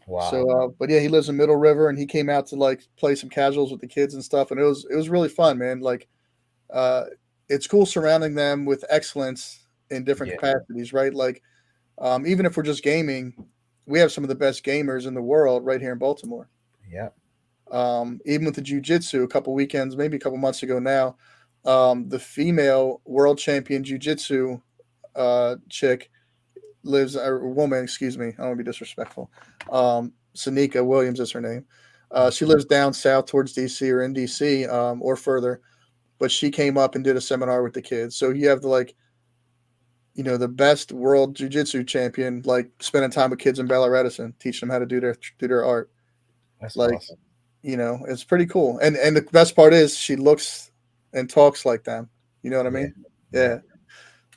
Wow. So, but yeah, he lives in Middle River, and he came out to like play some casuals with the kids and stuff, and it was really fun, man. Like, it's cool surrounding them with excellence in different capacities, right? Like, even if we're just gaming, we have some of the best gamers in the world right here in Baltimore. Yeah. Even with the jiu-jitsu a couple weekends, maybe a couple months ago now, the female world champion jiu-jitsu chick lives, or woman, excuse me, I don't want to be disrespectful. Sanika Williams is her name. She lives down south towards DC or in DC, or further, but she came up and did a seminar with the kids. So you have the best world jiu-jitsu champion, like spending time with kids in Bel-Air Edison, teaching them how to do their art. That's like awesome. It's pretty cool. And the best part is she looks and talks like them. You know what I mean? Yeah.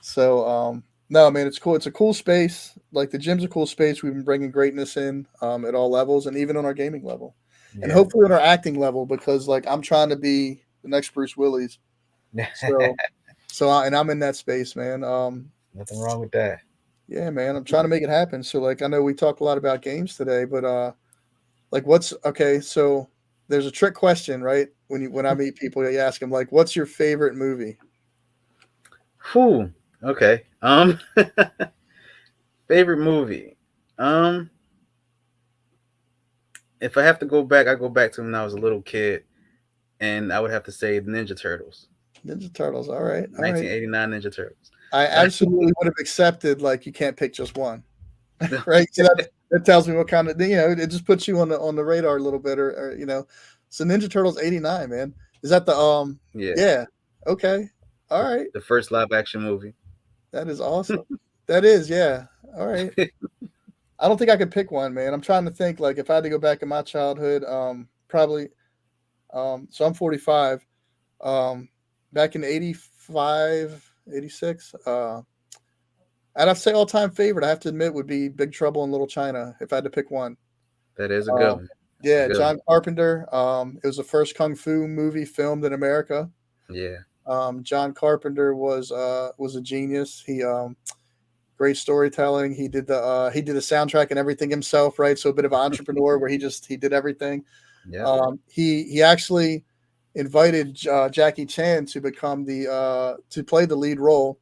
So, no, man, it's cool. It's a cool space. Like the gym's a cool space. We've been bringing greatness in at all levels, and even on our gaming level, and hopefully on our acting level, because like I'm trying to be the next Bruce Willis. And I'm in that space, man. Nothing wrong with that. Yeah, man. I'm trying to make it happen. So like I know we talked a lot about games today, but like so there's a trick question, right? When I meet people, you ask them like, what's your favorite movie? Whew. Okay. Favorite movie. If I have to go back, I go back to when I was a little kid, and I would have to say the Ninja Turtles. Ninja Turtles, all right. 1989 Ninja Turtles. I absolutely would have accepted like you can't pick just one, right? So that tells me what kind of it just puts you on the radar a little bit, or So Ninja Turtles '89, man. Is that the Yeah. Okay. All right. The first live action movie. That is awesome. That is, yeah. All right. I don't think I could pick one, man. I'm trying to think like if I had to go back in my childhood, probably So I'm 45. Um, Back in 85, 86. I'd have to say all time favorite, I have to admit, would be Big Trouble in Little China if I had to pick one. That is a good Um, one. It's a yeah, good one. John Carpenter. It was the first kung fu movie filmed in America. Yeah. John Carpenter was a genius. He great storytelling. He did the soundtrack and everything himself, right? So a bit of an entrepreneur where he did everything. Yep. He actually invited Jackie Chan to become the to play the lead role,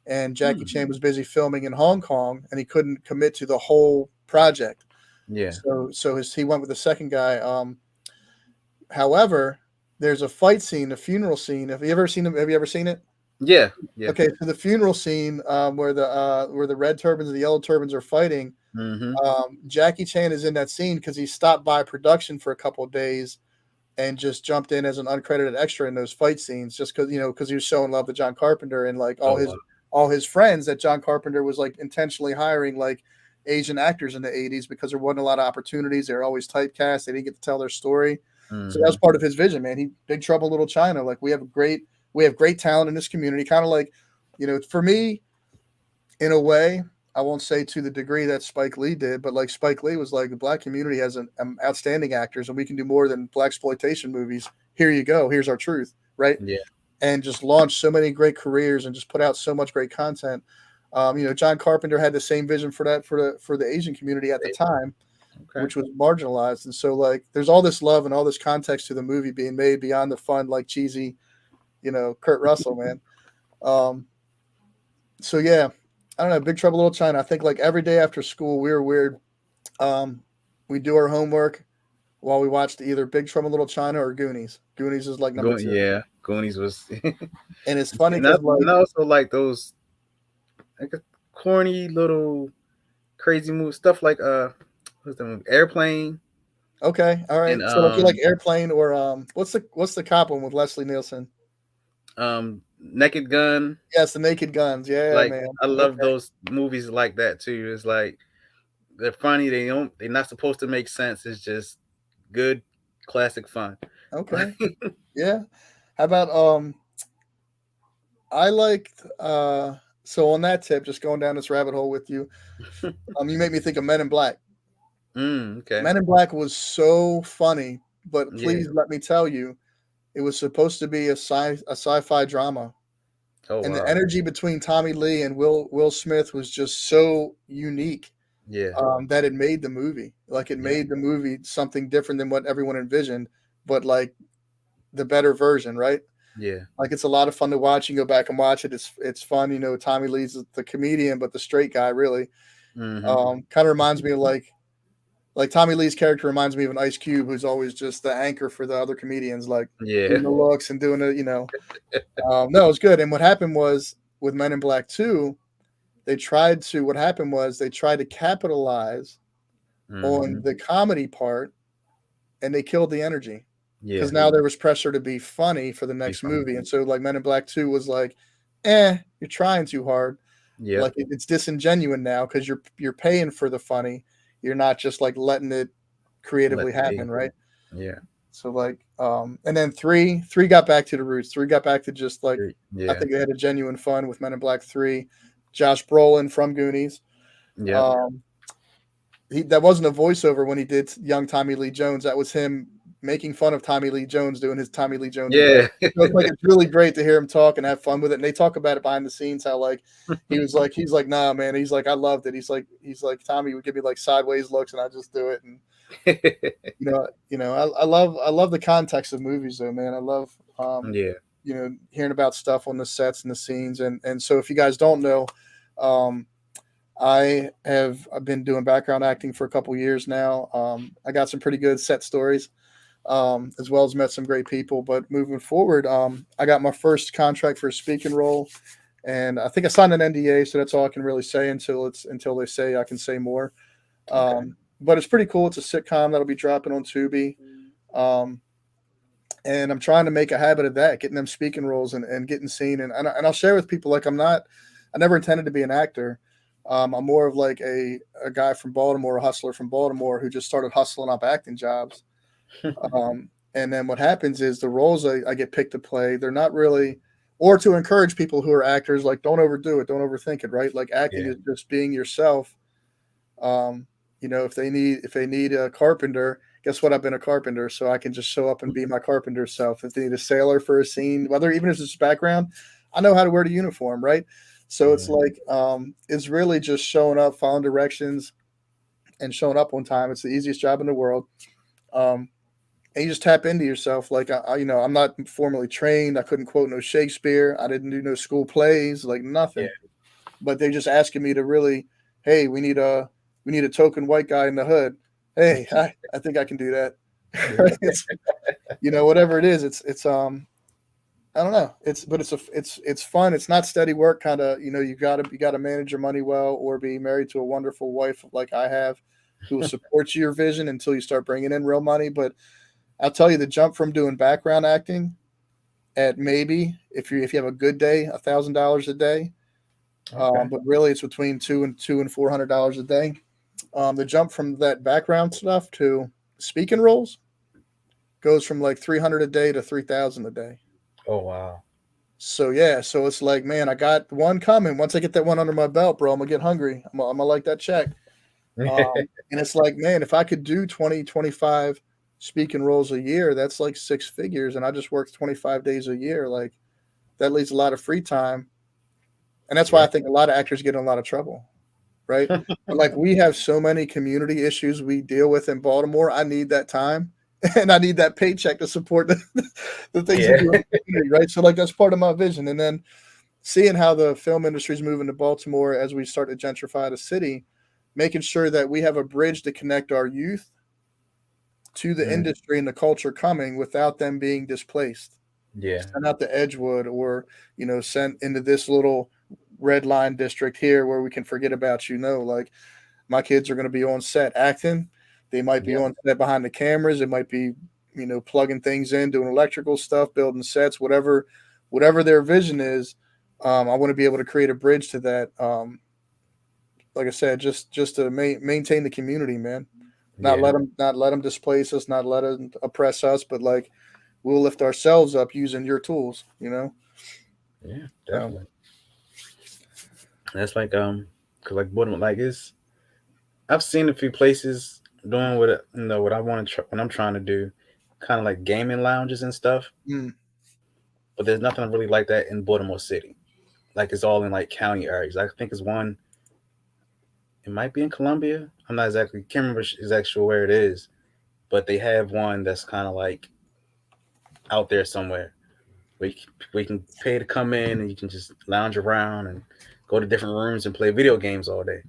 and Jackie Hmm. Chan was busy filming in Hong Kong, and he couldn't commit to the whole project. Yeah. He went with the second guy. However, there's a fight scene, a funeral scene. Have you ever seen it? Have you ever seen it? Yeah. Yeah. Okay, so the funeral scene where the red turbans and the yellow turbans are fighting. Hmm. Jackie Chan is in that scene because he stopped by production for a couple of days and just jumped in as an uncredited extra in those fight scenes, just because because he was showing love to John Carpenter and like Oh wow. all his friends that John Carpenter was like intentionally hiring like Asian actors in the 80s because there wasn't a lot of opportunities. They were always typecast. They didn't get to tell their story. So that was Hmm. part of his vision, man. He Big Trouble in Little China. Like we have great talent in this community. Kind of like, for me, in a way, I won't say to the degree that Spike Lee did, but like Spike Lee was like the black community has outstanding actors, and we can do more than black exploitation movies. Here you go. Here's our truth, right? Yeah. And just launched so many great careers and just put out so much great content. John Carpenter had the same vision for that for the Asian community at the time, Okay. which was marginalized. And so like there's all this love and all this context to the movie being made beyond the fun, like cheesy, Kurt Russell, man. Um, so yeah, I don't know. Big Trouble in Little China. I think like every day after school, we were weird. Um, we do our homework while we watched either Big Trouble in Little China or Goonies. Goonies is like number two, Yeah. Goonies was, and it's funny and I, because like and I also like those like corny little crazy move stuff like what's the movie? Airplane okay, all right. and So like you like Airplane or what's the cop one with Leslie Nielsen? Naked Gun. Yes, the Naked Guns. Yeah, Like man. I love Okay, those movies like that too. It's like they're funny. They're not supposed to make sense. It's just good classic fun. okay, yeah. How about I liked so on that tip, just going down this rabbit hole with you, you made me think of Men in Black. Okay. Men in Black was so funny, but Yeah. please let me tell you, it was supposed to be a sci-fi drama, Oh and the wow. energy between Tommy Lee and Will Smith was just so unique Yeah. that it made the movie. Like it Yeah. made the movie something different than what everyone envisioned, but like the better version, right? Yeah. Like it's a lot of fun to watch. You can go back and watch it. It's fun. Tommy Lee's the comedian, but the straight guy really. Hmm. Kind of reminds me of like Tommy Lee's character reminds me of an Ice Cube who's always just the anchor for the other comedians, like Yeah. doing the looks and doing it. No, it was good. And what happened was with Men in Black 2, what happened was they tried to capitalize on Hmm. the comedy part and they killed the energy because Yeah. now there was pressure to be funny for the Be next funny. movie. And so like Men in Black 2 was like, you're trying too hard. Yep. Like it's disingenuous now because you're paying for the funny. You're not just like letting it Let creatively it be. happen, right? Yeah. So like, and then three got back to the roots. Three got back to just like I Yeah. think they had a genuine fun with Men in Black 3. Josh Brolin from Goonies. Yep. Um, that wasn't a voiceover when he did young Tommy Lee Jones. That was him making fun of Tommy Lee Jones doing his Tommy Lee Jones impression. Yeah. So it's like it's really great to hear him talk and have fun with it. And they talk about it behind the scenes how like he's like nah man, he's like I loved it. He's like Tommy would give me like sideways looks and I just do it. And I love the context of movies though, man. I love Yeah. hearing about stuff on the sets and the scenes. And so if you guys don't know, um I've been doing background acting for a couple years now. I got some pretty good set stories, as well as met some great people. But moving forward, I got my first contract for a speaking role, and I think I signed an NDA, so that's all I can really say until they say I can say more. Okay. But it's pretty cool. It's a sitcom that'll be dropping on Tubi. Um, and I'm trying to make a habit of that, getting them speaking roles and getting seen. And I'll share with people like I never intended to be an actor. I'm more of like a guy from Baltimore, a hustler from Baltimore who just started hustling up acting jobs. And then what happens is the roles I get picked to play, they're not really, or to encourage people who are actors, like don't overdo it, don't overthink it, right? Like acting Yeah. is just being yourself. Um, if they need a carpenter, guess what? I've been a carpenter, so I can just show up and be my carpenter self. If they need a sailor for a scene, whether even if it's just background, I know how to wear the uniform, right? So it's Mhm. like it's really just showing up, following directions, and showing up on time. It's the easiest job in the world. Um, and you just tap into yourself. Like I'm not formally trained. I couldn't quote no Shakespeare. I didn't do no school plays, like Yeah. nothing. But they just asking me to really, hey, we need a token white guy in the hood. Hey, I think I can do that. Yeah. Right? It's whatever it is. It's I don't know. It's fun. It's not steady work. Kind of you gotta manage your money well, or be married to a wonderful wife like I have, who will support your vision until you start bringing in real money. But I'll tell you, the jump from doing background acting at maybe if you have a good day, $1,000 a day, Okay. but really it's between two and $400 a day. The jump from that background stuff to speaking roles goes from like 300 a day to 3,000 a day. Oh wow. So yeah, so it's like, man, I got one coming. Once I get that one under my belt, bro, I'm gonna get hungry. I'm gonna like that check. And it's like, man, if I could do 20, 25 speaking roles a year, that's like six figures. And I just work 25 days a year. Like that leaves a lot of free time. And that's why I Yeah. think a lot of actors get in a lot of trouble, right? But like we have so many community issues we deal with in Baltimore. I need that time and I need that paycheck to support the things we Yeah. do in the community, right? So like that's part of my vision. And then seeing how the film industry is moving to Baltimore as we start to gentrify the city, making sure that we have a bridge to connect our youth to the Mm, industry and the culture coming without them being displaced. yeah. Sent out to Edgewood, or sent into this little red line district here where we can forget about like my kids are going to be on set acting. They might be Yep. on set behind the cameras. It might be plugging things in, doing electrical stuff, building sets, whatever their vision is. I want to be able to create a bridge to that. Like I said, just to maintain the community, man. Yeah. Not let them displace us, not let them oppress us, but like we'll lift ourselves up using your tools. Yeah. So Definitely. That's like cause like what like it's I've seen a few places doing what I want to what I'm trying to do, kind of like gaming lounges and stuff. mm, But there's nothing really like that in Baltimore City. Like it's all in like county areas. I think it's one. It might be in Columbia. I'm not exactly can't remember exactly sure where it is, but they have one that's kind of like out there somewhere where you can pay to come in and you can just lounge around and go to different rooms and play video games all day.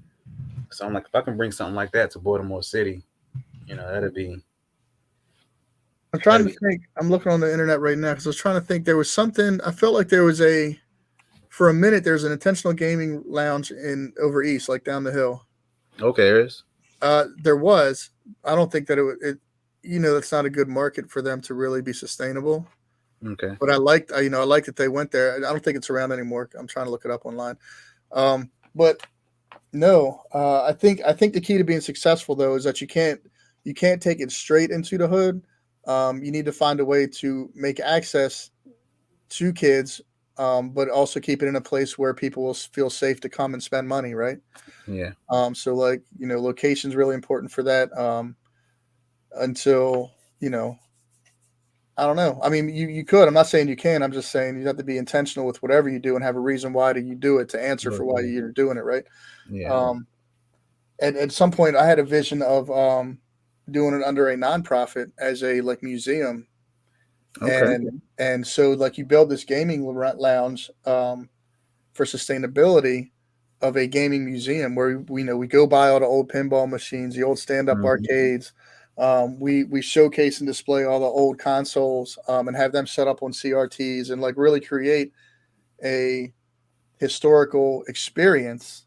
So I'm like, if I can bring something like that to Baltimore City, I'm trying that'd to be think. I'm looking on the internet right now because I was trying to think. There was something. I felt like there was for a minute. There's an intentional gaming lounge in over east, like down the hill. okay. There is There was. I don't think that that's not a good market for them to really be sustainable. okay. But I liked that they went there. I don't think it's around anymore. I'm trying to look it up online. But no, I think the key to being successful though is that you can't take it straight into the hood. You need to find a way to make access to kids, but also keep it in a place where people will feel safe to come and spend money, right? Yeah. So like location's really important for that. Until you know, I don't know. I mean, you could. I'm not saying you can. I'm just saying you have to be intentional with whatever you do and have a reason why do you do it to answer Right, for why right. you're doing it, right? Yeah. Um, and at some point, I had a vision of doing it under a nonprofit as a like museum, Okay. and so like you build this gaming lounge for sustainability of a gaming museum where we go by all the old pinball machines, the old stand up Mhm. arcades. We showcase and display all the old consoles and have them set up on CRTs and like really create a historical experience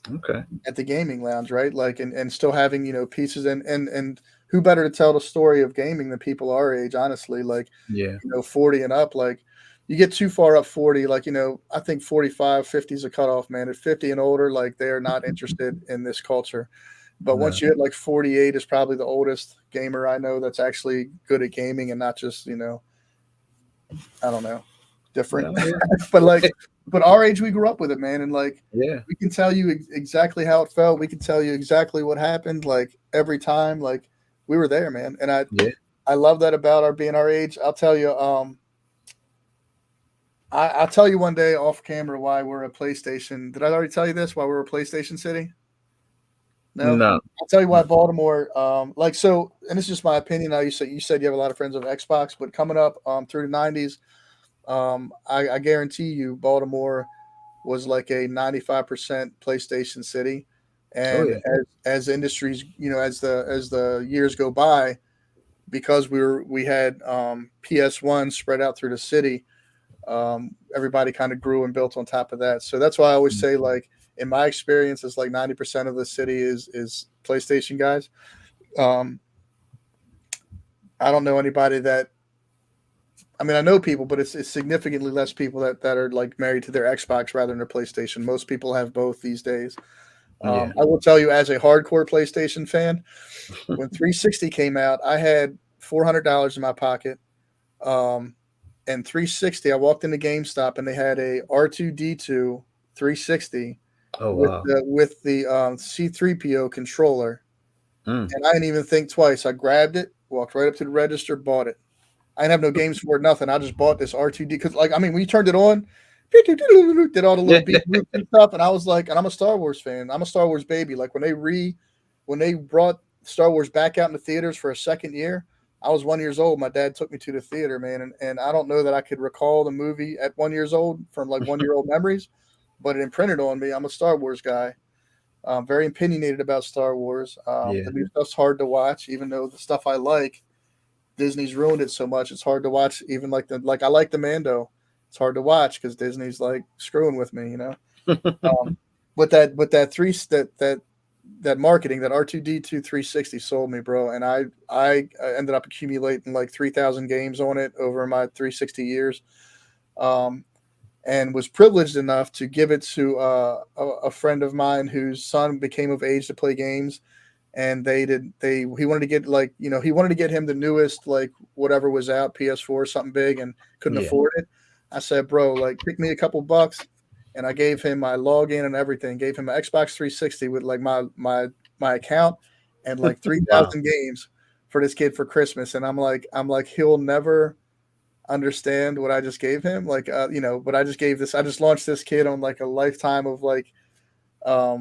Okay. at the gaming lounge, right? Like and still having pieces and who better to tell the story of gaming than people our age, honestly, like Yeah. 40 and up. Like you get too far up 40, like I think 45, 50 is a cutoff, man. At 50 and older, like they are not interested in this culture. But No. once you hit like 48 is probably the oldest gamer I know that's actually good at gaming and not just, I don't know, different. No, yeah. But but our age, we grew up with it, man. And like, Yeah. we can tell you exactly how it felt. We can tell you exactly what happened. Like every time, like we were there, man. And Yeah. I love that about our being our age. I'll tell you, I'll tell you one day off camera why we're a PlayStation. Did I already tell you this? Why we're a PlayStation city? No, No. I'll tell you why Baltimore. Like so, and this is just my opinion. Now you said you have a lot of friends of Xbox, but coming up through the '90s, I guarantee you, Baltimore was like a 95% PlayStation city, Oh and yeah. as industries, as the years go by, because we had PS1 spread out through the city, everybody kind of grew and built on top of that. So that's why I always say, like, in my experience, it's like 90% of the city is PlayStation guys. Um, I don't know anybody that. I mean, I know people, but it's significantly less people that are like married to their Xbox rather than their PlayStation. Most people have both these days. Yeah. I will tell you, as a hardcore PlayStation fan, when 360 came out, I had $400 in my pocket. Um, and 360, I walked into GameStop and they had a R2D2 360 Oh with wow. the C3PO controller, Mm. and I didn't even think twice. I grabbed it, walked right up to the register, bought it. I didn't have no games for it, nothing. I just bought this R2D because, like, I mean, when you turned it on, did all the little beep boops and stuff, and I was like, and I'm a Star Wars fan. I'm a Star Wars baby. Like when they brought Star Wars back out in the theaters for a second year, I was 1 years old. My dad took me to the theater, man, and I don't know that I could recall the movie at 1 years old from like 1 year old memories, but it imprinted on me. I'm a Star Wars guy. Very opinionated about Star Wars. Yeah. The new stuff's hard to watch, even though the stuff I like, Disney's ruined it so much. It's hard to watch. Even like I like the Mando. It's hard to watch because Disney's like screwing with me. Um, but that marketing, that R2D2 360 sold me, bro. And I ended up accumulating like 3,000 games on it over my 360 years. Um, and was privileged enough to give it to a friend of mine whose son became of age to play games, and he wanted to get, like, he wanted to get him the newest, like, whatever was out, PS4, something big, and couldn't Yeah. afford it. I said, bro, like, pick me a couple bucks, and I gave him my login and everything. Gave him an Xbox 360 with like my account and like Wow. 3,000 games for this kid for Christmas. And I'm like he'll never understand what I just gave him. Like, but I just launched this kid on like a lifetime of like a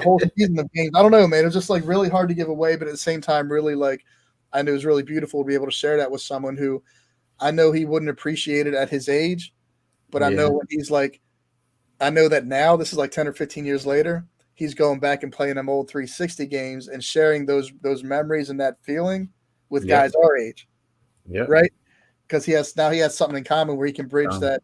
whole season of games. I don't know, man. It was just like really hard to give away, but at the same time, really, like, I knew it was really beautiful to be able to share that with someone who I know he wouldn't appreciate it at his age, but I know Yeah. when he's like, I know that now, this is like 10 or 15 years later, he's going back and playing them old 360 games and sharing those memories and that feeling with Yep. guys our age, Yep. right? Because he has something in common where he can bridge Um, that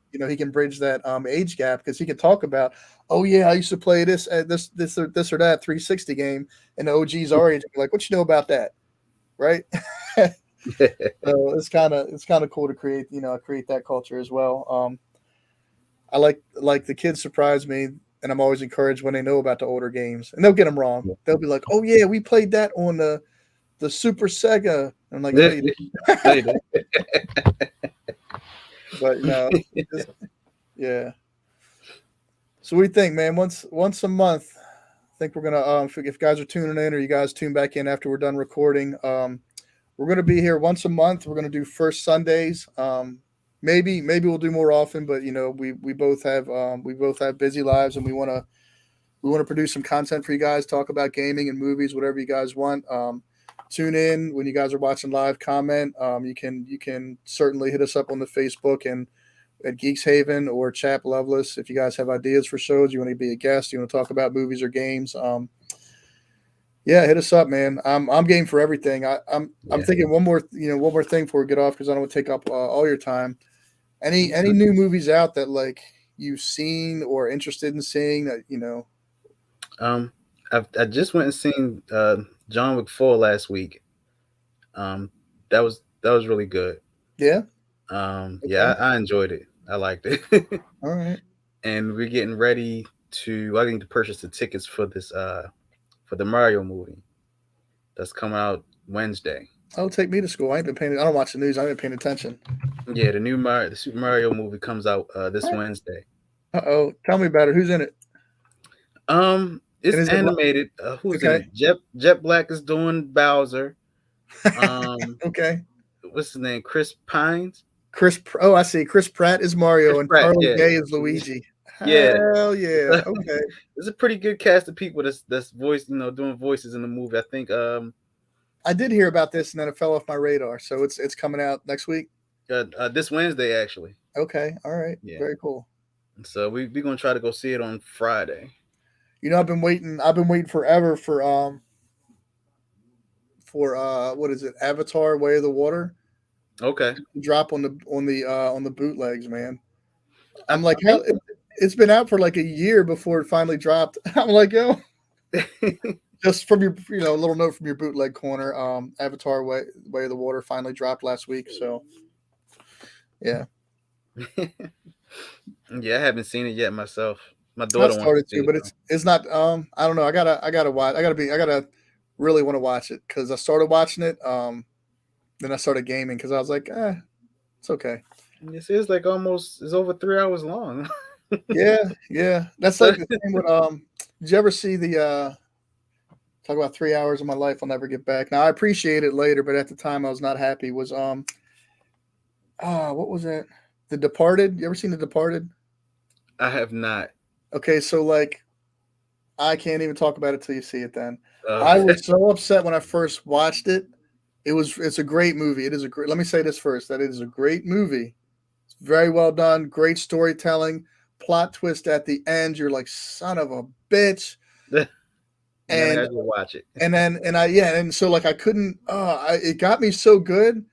age gap, because he can talk about, oh yeah, I used to play this or that 360 game, and the OGs our age, like, what you know about that, right? So it's kind of cool to create that culture as well. I like the kids surprise me, and I'm always encouraged when they know about the older games, and they'll get them wrong. They'll be like, oh yeah, we played that on the Super Sega. And I'm like, no, yeah. you No, didn't. you didn't. But yeah. So what do you think, man? Once a month, I think we're gonna, if guys are tuning in, or you guys tune back in after we're done recording, we're gonna be here once a month. We're gonna do first Sundays. Maybe we'll do more often, but we both have busy lives, and we want to produce some content for you guys, talk about gaming and movies, whatever you guys want. Tune in when you guys are watching live. Comment. You can certainly hit us up on the Facebook and at Geekz Haven or Chap Loveless if you guys have ideas for shows. You want to be a guest. You want to talk about movies or games. Yeah, hit us up, man. I'm game for everything. I'm Yeah. thinking one more thing before we get off, because I don't want to take up all your time. Any Mhm. new movies out that, like, you've seen or interested in seeing that. Um, I just went and seen John Wick 4 last week. Um, that was really good. Yeah. Yeah, Okay. I enjoyed it. I liked it. All right. And we're getting ready to. I need to purchase the tickets for for the Mario movie that's coming out Wednesday. Oh, take me to school. I ain't been paying. I don't watch the news. I ain't been paying attention. Yeah, the Super Mario movie comes out this Wednesday. Uh-oh. Tell me about it. Who's in it? It's And is it animated. Who's in okay? it? Jet Black is doing Bowser. Okay. What's his name? Chris Pines. Oh, I see. Chris Pratt is Mario Chris and Pratt. Charlie Yeah, Day is Luigi. yeah. Hell yeah. Okay. There's a pretty good cast of people that's voice, doing voices in the movie. I think I did hear about this and then it fell off my radar. So it's coming out next week. This Wednesday actually. Okay. All right. Yeah. Very cool. So we're gonna try to go see it on Friday. I've been waiting forever for what is it? Avatar Way of the Water. Okay. Drop on the bootlegs, man. I'm like, hell, it's been out for like a year before it finally dropped. I'm like, yo. Just from your, a little note from your bootleg corner. Avatar Way of the Water finally dropped last week. So, yeah. Yeah, I haven't seen it yet myself. My I daughter started wants to to, but it's not. I don't know. I gotta watch. I gotta really want to watch it because I started watching it. Then I started gaming because I was like, it's okay. It is like it's over 3 hours long. Yeah. That's like the thing with Did you ever see the talk about 3 hours of my life I'll never get back? Now I appreciate it later, but at the time I was not happy. Was what was that? The Departed. You ever seen The Departed? I have not. Okay, so like I can't even talk about it till you see it then. I was so upset when I first watched it. It's a great movie. Let me say this first, that it is a great movie. It's very well done, great storytelling, plot twist at the end. You're like, son of a bitch. And I had to watch it. And so like I couldn't it got me so good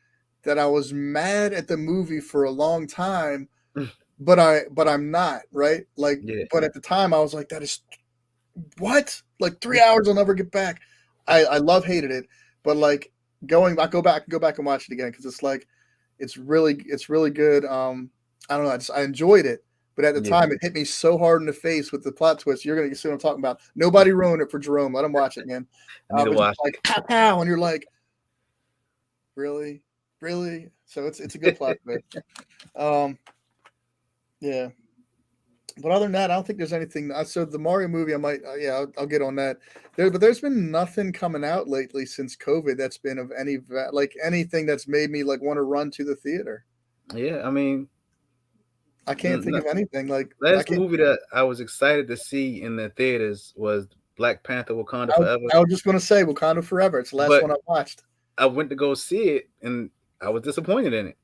that I was mad at the movie for a long time, but I'm not, right? Like but at the time I was like, that is what? Like 3 hours I'll never get back. I hated it, but like I go back and watch it again because it's like it's really good. I don't know, I enjoyed it, but at the time it hit me so hard in the face with the plot twist. You're gonna see what I'm talking about. Nobody ruined it for Jerome. Let him watch it, man. I need to watch like pow, and you're like, really? So it's a good plot twist. Yeah. But other than that, I don't think there's anything. So the Mario movie, I might, I'll get on that. But there's been nothing coming out lately since COVID that's been of any like anything that's made me like want to run to the theater. Yeah, I mean, I can't think of anything like. Last movie that I was excited to see in the theaters was Black Panther: Wakanda Forever. I was just going to say Wakanda Forever. It's the last one I watched. I went to go see it and I was disappointed in it.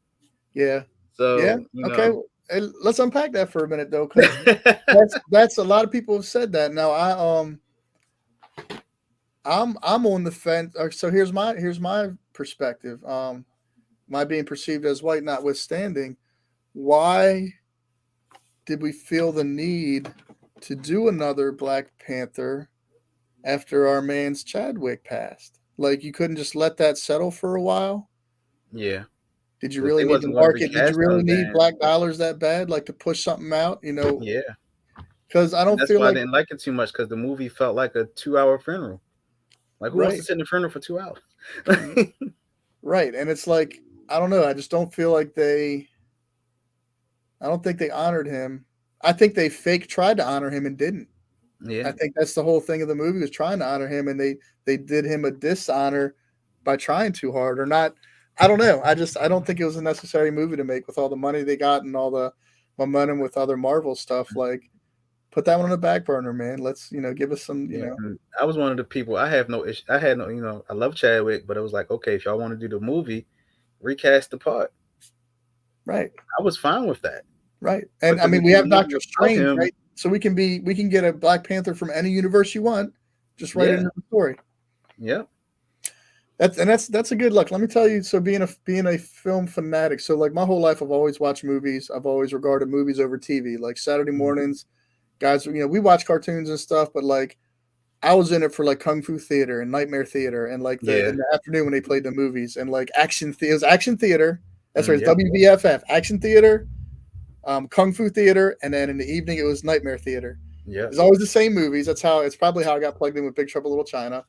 Yeah. So yeah. Okay. Let's unpack that for a minute though, because that's a lot of people have said that. Now I'm on the fence. So here's my perspective. My being perceived as white notwithstanding, why did we feel the need to do another Black Panther after our man's Chadwick passed? Like you couldn't just let that settle for a while? Yeah. Did you really need to market? Did you really need black dollars that bad, like to push something out? Yeah. Because I don't feel like I didn't like it too much because the movie felt like a 2-hour funeral. Like who wants to sit in the funeral for 2 hours? Right, and it's like I don't know. I just don't feel like I don't think they honored him. I think they tried to honor him and didn't. Yeah. I think that's the whole thing of the movie, was trying to honor him, and they did him a dishonor by trying too hard or not. I don't know. I don't think it was a necessary movie to make with all the money they got and all the momentum with other Marvel stuff. Like, put that one on the back burner, man. Let's, give us some, I was one of the people. I have no issue. I love Chadwick, but it was like, okay, if y'all want to do the movie, recast the part. Right. I was fine with that. Right. And I mean, we have Doctor Strange, right? So we can get a Black Panther from any universe you want. Just write it into the story. Yeah. That's a good look. Let me tell you. So being a film fanatic, so like my whole life, I've always watched movies. I've always regarded movies over TV. Like Saturday mornings, guys, we watch cartoons and stuff, but like I was in it for like Kung Fu Theater and Nightmare Theater, and like in the afternoon when they played the movies, and like it was Action Theater. That's right, it's WBFF, Action Theater, Kung Fu Theater, and then in the evening it was Nightmare Theater. Yeah. It's always the same movies. It's probably how I got plugged in with Big Trouble in Little China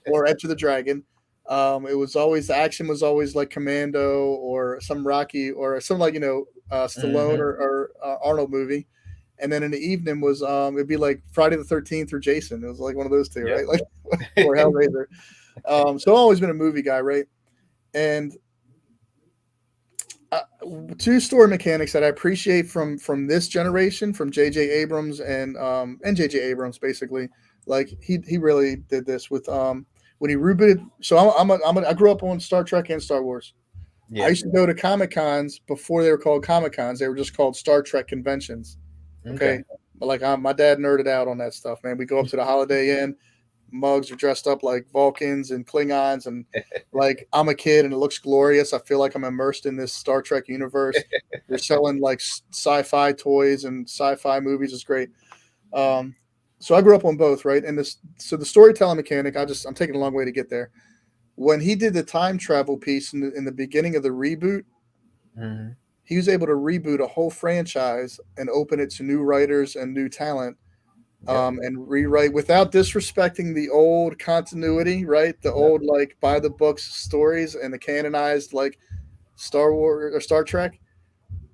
or Enter the Dragon. It was always the action was always like Commando or some Rocky or some like Stallone Hmm. or Arnold movie. And then in the evening was it'd be like Friday the 13th or Jason. It was like one of those two, Yep. right? Like or Hellraiser. So I've always been a movie guy, right? And uh, two story mechanics that I appreciate from this generation, from J.J. Abrams and J.J. Abrams, basically. Like he really did this with when he rebooted. So I grew up on Star Trek and Star Wars. I Yeah. used to go to Comic Cons before they were called Comic Cons. They were just called Star Trek conventions. Okay. Okay, but like my dad nerded out on that stuff, man. We go up to the Holiday Inn. Mugs are dressed up like Vulcans and Klingons, and like I'm a kid and it looks glorious. I feel like I'm immersed in this Star Trek universe. They're selling like sci-fi toys and sci-fi movies. It's great. Um, so I grew up on both, right? And so the storytelling mechanic, I'm taking a long way to get there. When he did the time travel piece in the beginning of the reboot, Hmm. he was able to reboot a whole franchise and open it to new writers and new talent, Yep. and rewrite without disrespecting the old continuity, right? The Yep. old like by the books stories and the canonized like Star Wars or Star Trek.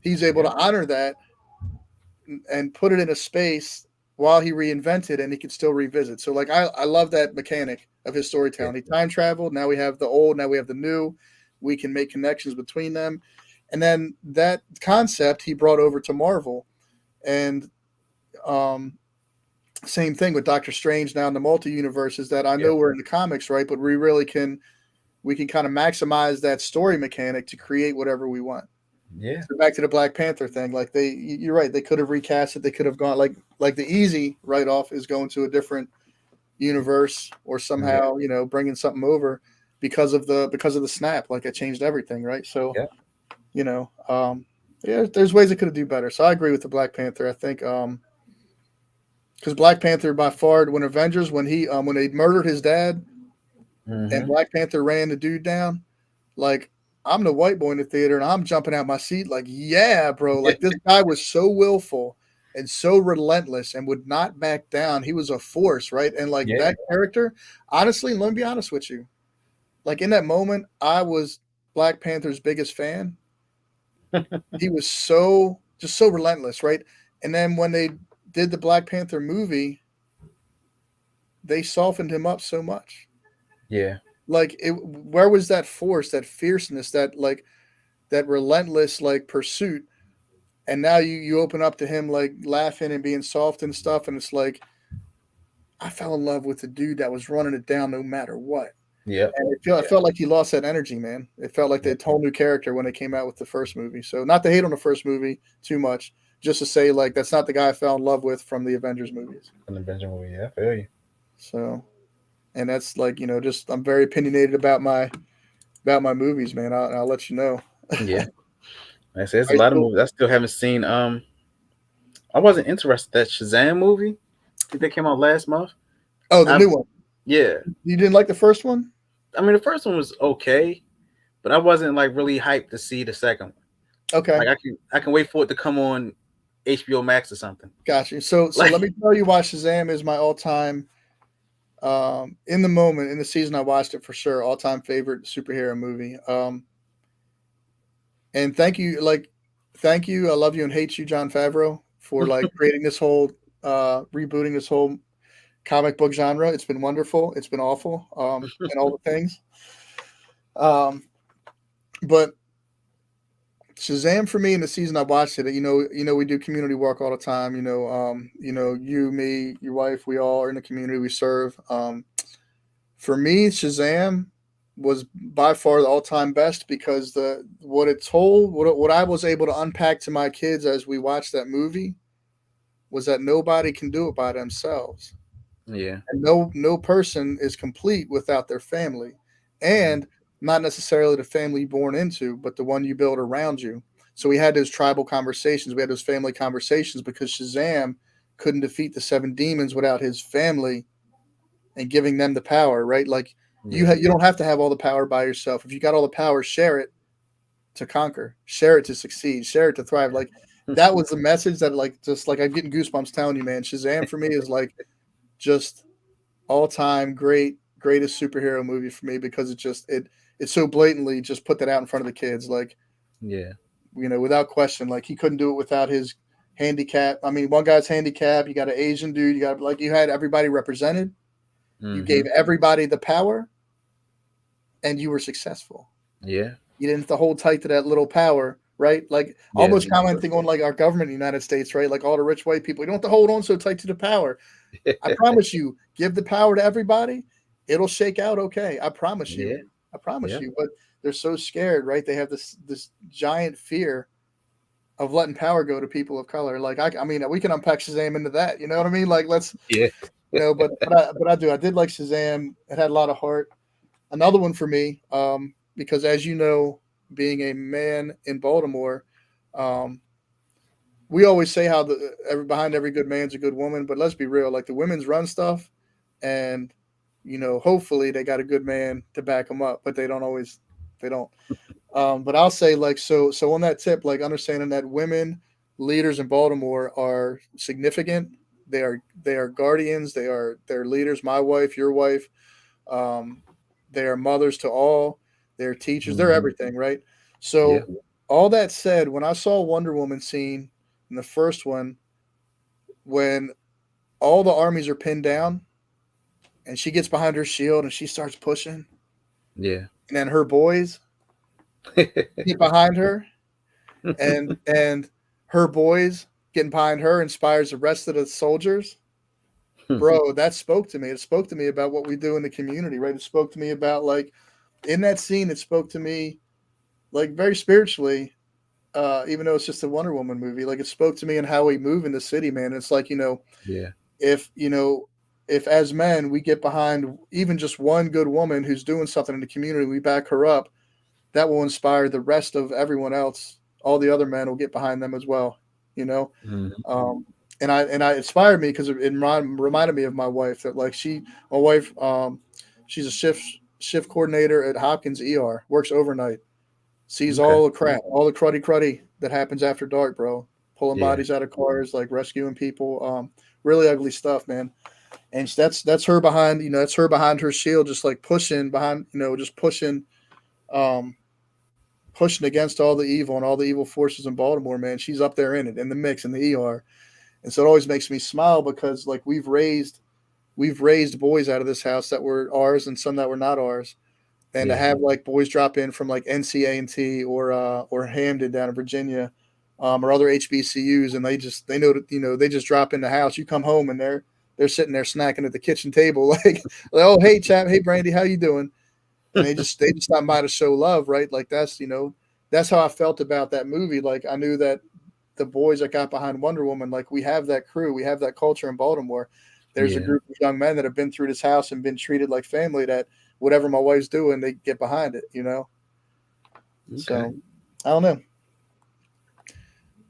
He's able Yep. to honor that and put it in a space while he reinvented, and he could still revisit. So like I love that mechanic of his Yeah. storytelling. He time traveled. Now we have the old. Now we have the new. We can make connections between them, and then that concept he brought over to Marvel, and um, same thing with Doctor Strange now in the multi universes that I Yeah. know we're in the comics, right? But we can kind of maximize that story mechanic to create whatever we want. Yeah. So back to the Black Panther thing, like you're right, they could have recast it, they could have gone like the easy write off is going to a different universe or Yeah. somehow bringing something over because of the snap, like it changed everything, right? So Yeah. you know, yeah, there's ways it could have do better. So I agree with the Black Panther. I think because Black Panther by far when Avengers when they murdered his dad and Hmm. Black Panther ran the dude down, like I'm the white boy in the theater and I'm jumping out my seat like yeah, bro, like this guy was so willful and so relentless and would not back down. He was a force, right? And like Yeah. that character, honestly, let me be honest with you, like in that moment, I was Black Panther's biggest fan. He was so relentless, right? And then when they did the Black Panther movie, they softened him up so much. Yeah. Like where was that force, that fierceness, that relentless like pursuit? And now you open up to him like laughing and being soft and stuff, and it's like I fell in love with the dude that was running it down no matter what. Yeah. And I Yeah. felt like he lost that energy, man. It felt like Yeah. they whole new character when they came out with the first movie. So not to hate on the first movie too much, just to say like that's not the guy I fell in love with from the Avengers movies. From the Benjamin movie. Yeah. I feel you. So and that's like just I'm very opinionated about my movies, man. I'll let you know. Yeah. Like I said, there's a I lot of still movies I still haven't seen. I wasn't interested in that Shazam movie. I think that came out last month. Oh, the I new one. Yeah. You didn't like the first one? I mean, the first one was okay, but I wasn't like really hyped to see the second one. Okay, Like I can wait for it to come on HBO Max or something. got you. So Like let me tell you why Shazam is my all time in the moment in the season I watched it for sure all time favorite superhero movie. And thank you, I love you and hate you, John Favreau, for like creating this whole rebooting this whole comic book genre. It's been wonderful. It's been awful, and all the things. Um, but Shazam for me in the season I watched it, we do community work all the time. You, me, your wife, we all are in the community we serve. For me, Shazam was by far the all-time best because what I was able to unpack to my kids as we watched that movie was that nobody can do it by themselves. yeah. And no person is complete without their family. And not necessarily the family you're born into, but the one you build around you. So we had those tribal conversations, we had those family conversations because Shazam couldn't defeat the seven demons without his family and giving them the power, right? Like Yeah. you don't have to have all the power by yourself. If you got all the power, share it to conquer, share it to succeed, share it to thrive. Like that was the message that like just like I'm getting goosebumps telling you, man. Shazam for me is like just all time greatest superhero movie for me because it so blatantly just put that out in front of the kids, like Yeah. without question. Like he couldn't do it without his handicap. I mean, one guy's handicap. You got an Asian dude. You got like you had everybody represented. You gave Hmm. everybody the power, and you were successful. Yeah. You didn't have to hold tight to that little power, right? Like Yeah. almost commenting on like our government in the United States, right? Like all the rich white people, you don't have to hold on so tight to the power. I promise you, give the power to everybody, it'll shake out okay. I promise you. Yeah. I promise Yeah. you. But they're so scared, right? They have this giant fear of letting power go to people of color. Like I mean, we can unpack Shazam into that. You know what I mean? Like let's Yeah. I did like Shazam. It had a lot of heart. Another one for me, because as you know, being a man in Baltimore, um, we always say how behind every good man's a good woman, but let's be real, like the women's run stuff, and hopefully they got a good man to back them up, but they don't always, they don't. But I'll say like so on that tip, like understanding that women leaders in Baltimore are significant. They are guardians. They're leaders. My wife, your wife, um, they are mothers to all. They're teachers. They're Hmm. everything, right? Yeah. So, all that said, when I saw Wonder Woman scene in the first one, when all the armies are pinned down and she gets behind her shield and she starts pushing, Yeah. and then her boys get behind her, and her boys getting behind her inspires the rest of the soldiers. Bro, that spoke to me. It spoke to me about what we do in the community, right? It spoke to me about like in that scene. It spoke to me like very spiritually, even though it's just a Wonder Woman movie. Like it spoke to me in how we move in the city, man. It's like Yeah. if if as men we get behind even just one good woman who's doing something in the community, we back her up. That will inspire the rest of everyone else. All the other men will get behind them as well. You know, Hmm. um, and I inspired me because it reminded me of my wife that like my wife, she's a shift coordinator at Hopkins ER, works overnight, sees Okay. all the crap, all the cruddy that happens after dark, bro. Pulling Yeah. bodies out of cars, like rescuing people, really ugly stuff, man. And that's her behind, that's her behind her shield, just like pushing behind, just um, pushing against all the evil and all the evil forces in Baltimore, man. She's up there in it, in the mix, in the ER. And so it always makes me smile because like we've raised boys out of this house that were ours and some that were not ours. And to Yeah. have like boys drop in from like NCA&T or Hamden down in Virginia, or other HBCUs, and they know that they just drop in the house. You come home and they're sitting there snacking at the kitchen table, like oh hey chap, hey Brandy, how you doing? And they just stop by to show love, right? Like that's how I felt about that movie. Like I knew that the boys that got behind Wonder Woman, like we have that crew, we have that culture in Baltimore. There's a Yeah. group of young men that have been through this house and been treated like family that whatever my wife's doing, they get behind it. Okay. So I don't know.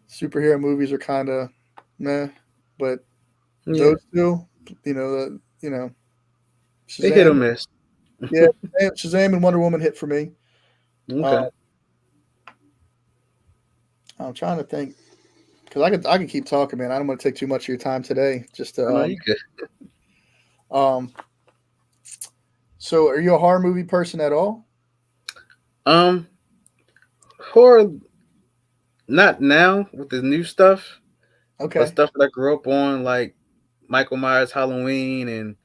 Superhero movies are kind of meh, but Yeah. those two, you know, They hit or Shazam, miss. yeah, Shazam and Wonder Woman hit for me. Uh, Okay. I'm trying to think because I could keep talking, man. I don't want to take too much of your time today. Just to I know you good. um. So, are you a horror movie person at all? Um, horror, not now with the new stuff, but Okay, stuff that I grew up on, like Michael Myers, Halloween, and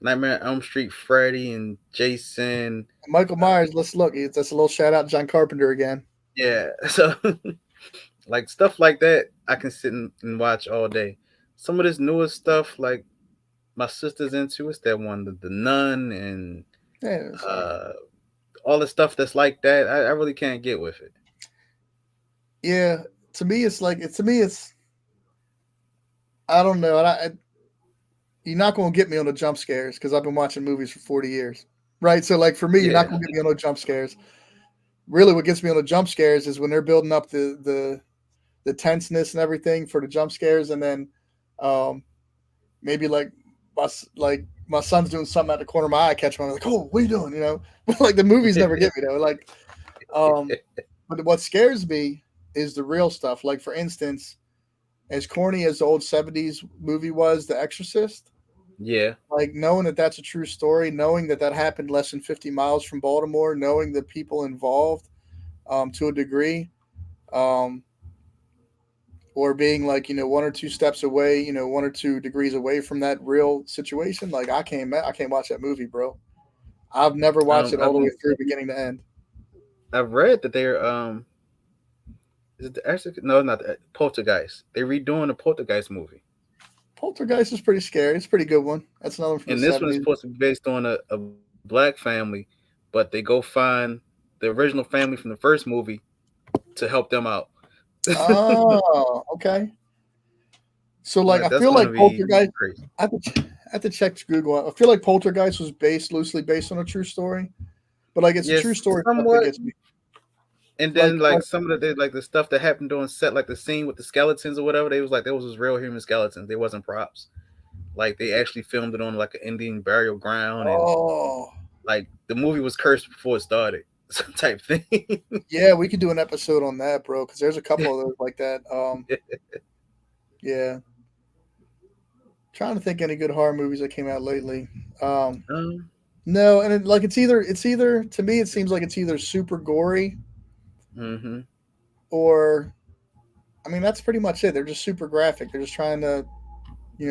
Nightmare on Elm Street, Freddy, and Jason. Michael Uh, Myers. Let's look. That's a little shout out to John Carpenter again. yeah, so like stuff like that, I can sit and watch all day. Some of this newer stuff, like my sister's into, it's that one, the Nun, and Yeah, uh, all the stuff that's like that. I really can't get with it. yeah. To me, it's like to me, it's I don't know. You're not going to get me on the jump scares because I've been watching movies for 40 years, right? So, like for me, you're not Yeah, going to get me on no jump scares. Really, what gets me on the jump scares is when they're building up the tenseness and everything for the jump scares, and then um, maybe like my son's doing something at the corner of my eye, I catch him, I'm like, oh, what are you doing? Like the movies never get me though. Like, um, but what scares me? is the real stuff. Like for instance, as corny as the old '70s movie was, The Exorcist. Yeah. Like knowing that that's a true story, knowing that that happened less than 50 miles from Baltimore, knowing the people involved to a degree, um, or being like one or two steps away, 1 or 2 degrees away from that real situation. Like I can't watch that movie, bro. I've never watched it all I've the way through, beginning to end. I've read that they're is it the Exorcist? No, not the Poltergeist. They're redoing the Poltergeist movie, Poltergeist is pretty scary. It's a pretty good one. That's another one from the and this one is '70s. supposed to be based on a black family, but they go find the original family from the first movie to help them out. Oh, okay. So like, I That's feel going to like be Poltergeist. crazy. I have to check Google. I feel like Poltergeist was loosely based on a true story, but like it's a true Yes, story stuff that somewhat. gets me. And Like, then like some of the like the stuff that happened during set, like the scene with the skeletons or whatever, they was like those was real human skeletons. They wasn't props. Like they actually filmed it on like an Indian burial ground, and oh like the movie was cursed before it started, some type thing. yeah, we could do an episode on that, bro. Because there's a couple of those like that. Yeah. Trying to think any good horror movies that came out lately. Um, um, no, and like it's either to me it seems like it's either super gory mm-hmm. or I mean that's pretty much it. They're just super graphic. They're just trying to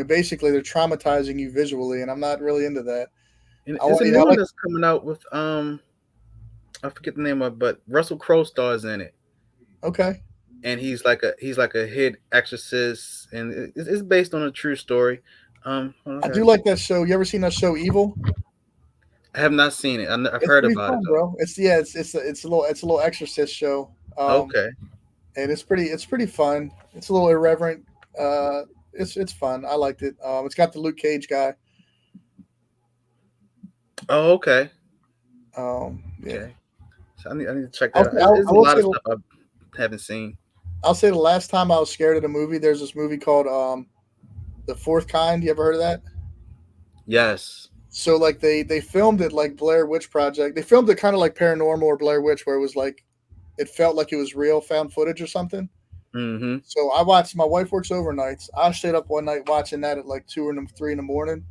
basically they're traumatizing you visually, and I'm not really into that. And I it's want a you know new I one like that's coming out with I forget the name of it, but Russell Crowe stars in it, okay. and he's like a hit exorcist, and it's based on a true story. Hold on, I do like that show. You ever seen that show Evil? I have not seen it. I've It's heard pretty about it fun, though. bro. It's a little Exorcist show. Okay. And it's pretty fun. It's a little irreverent. It's fun. I liked it. It's got the Luke Cage guy. Oh, okay. Yeah. Okay. So I need to check I'll that out. say, There's I a will lot say of stuff I haven't seen. I'll say the last time I was scared at a movie, there's this movie called The Fourth Kind. You ever heard of that? Yes. So like they filmed it like Blair Witch Project. They filmed it kind of like Paranormal or Blair Witch, where it was like it felt like it was real found footage or something. Mm-hmm. So I watched. My wife works overnights. I stayed up one night watching that at like 2 or 3 in the morning,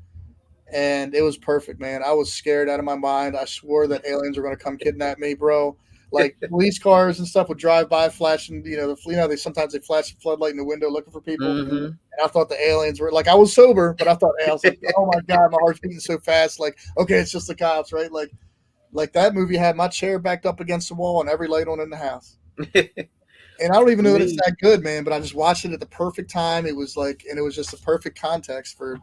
and it was perfect, man. I was scared out of my mind. I swore that aliens were going to come kidnap me, bro. Like police cars and stuff would drive by, flashing. They sometimes they flash the floodlight in the window looking for people. Mm-hmm. And I thought the aliens were like I was sober, but I was like, oh my god, my heart's beating so fast. Like, okay, it's just the cops, right? Like that movie had my chair backed up against the wall and every light on in the house. And I don't even For know that it's me, that good, man. But I just watched it at the perfect time. It was like, and it was just the perfect context for.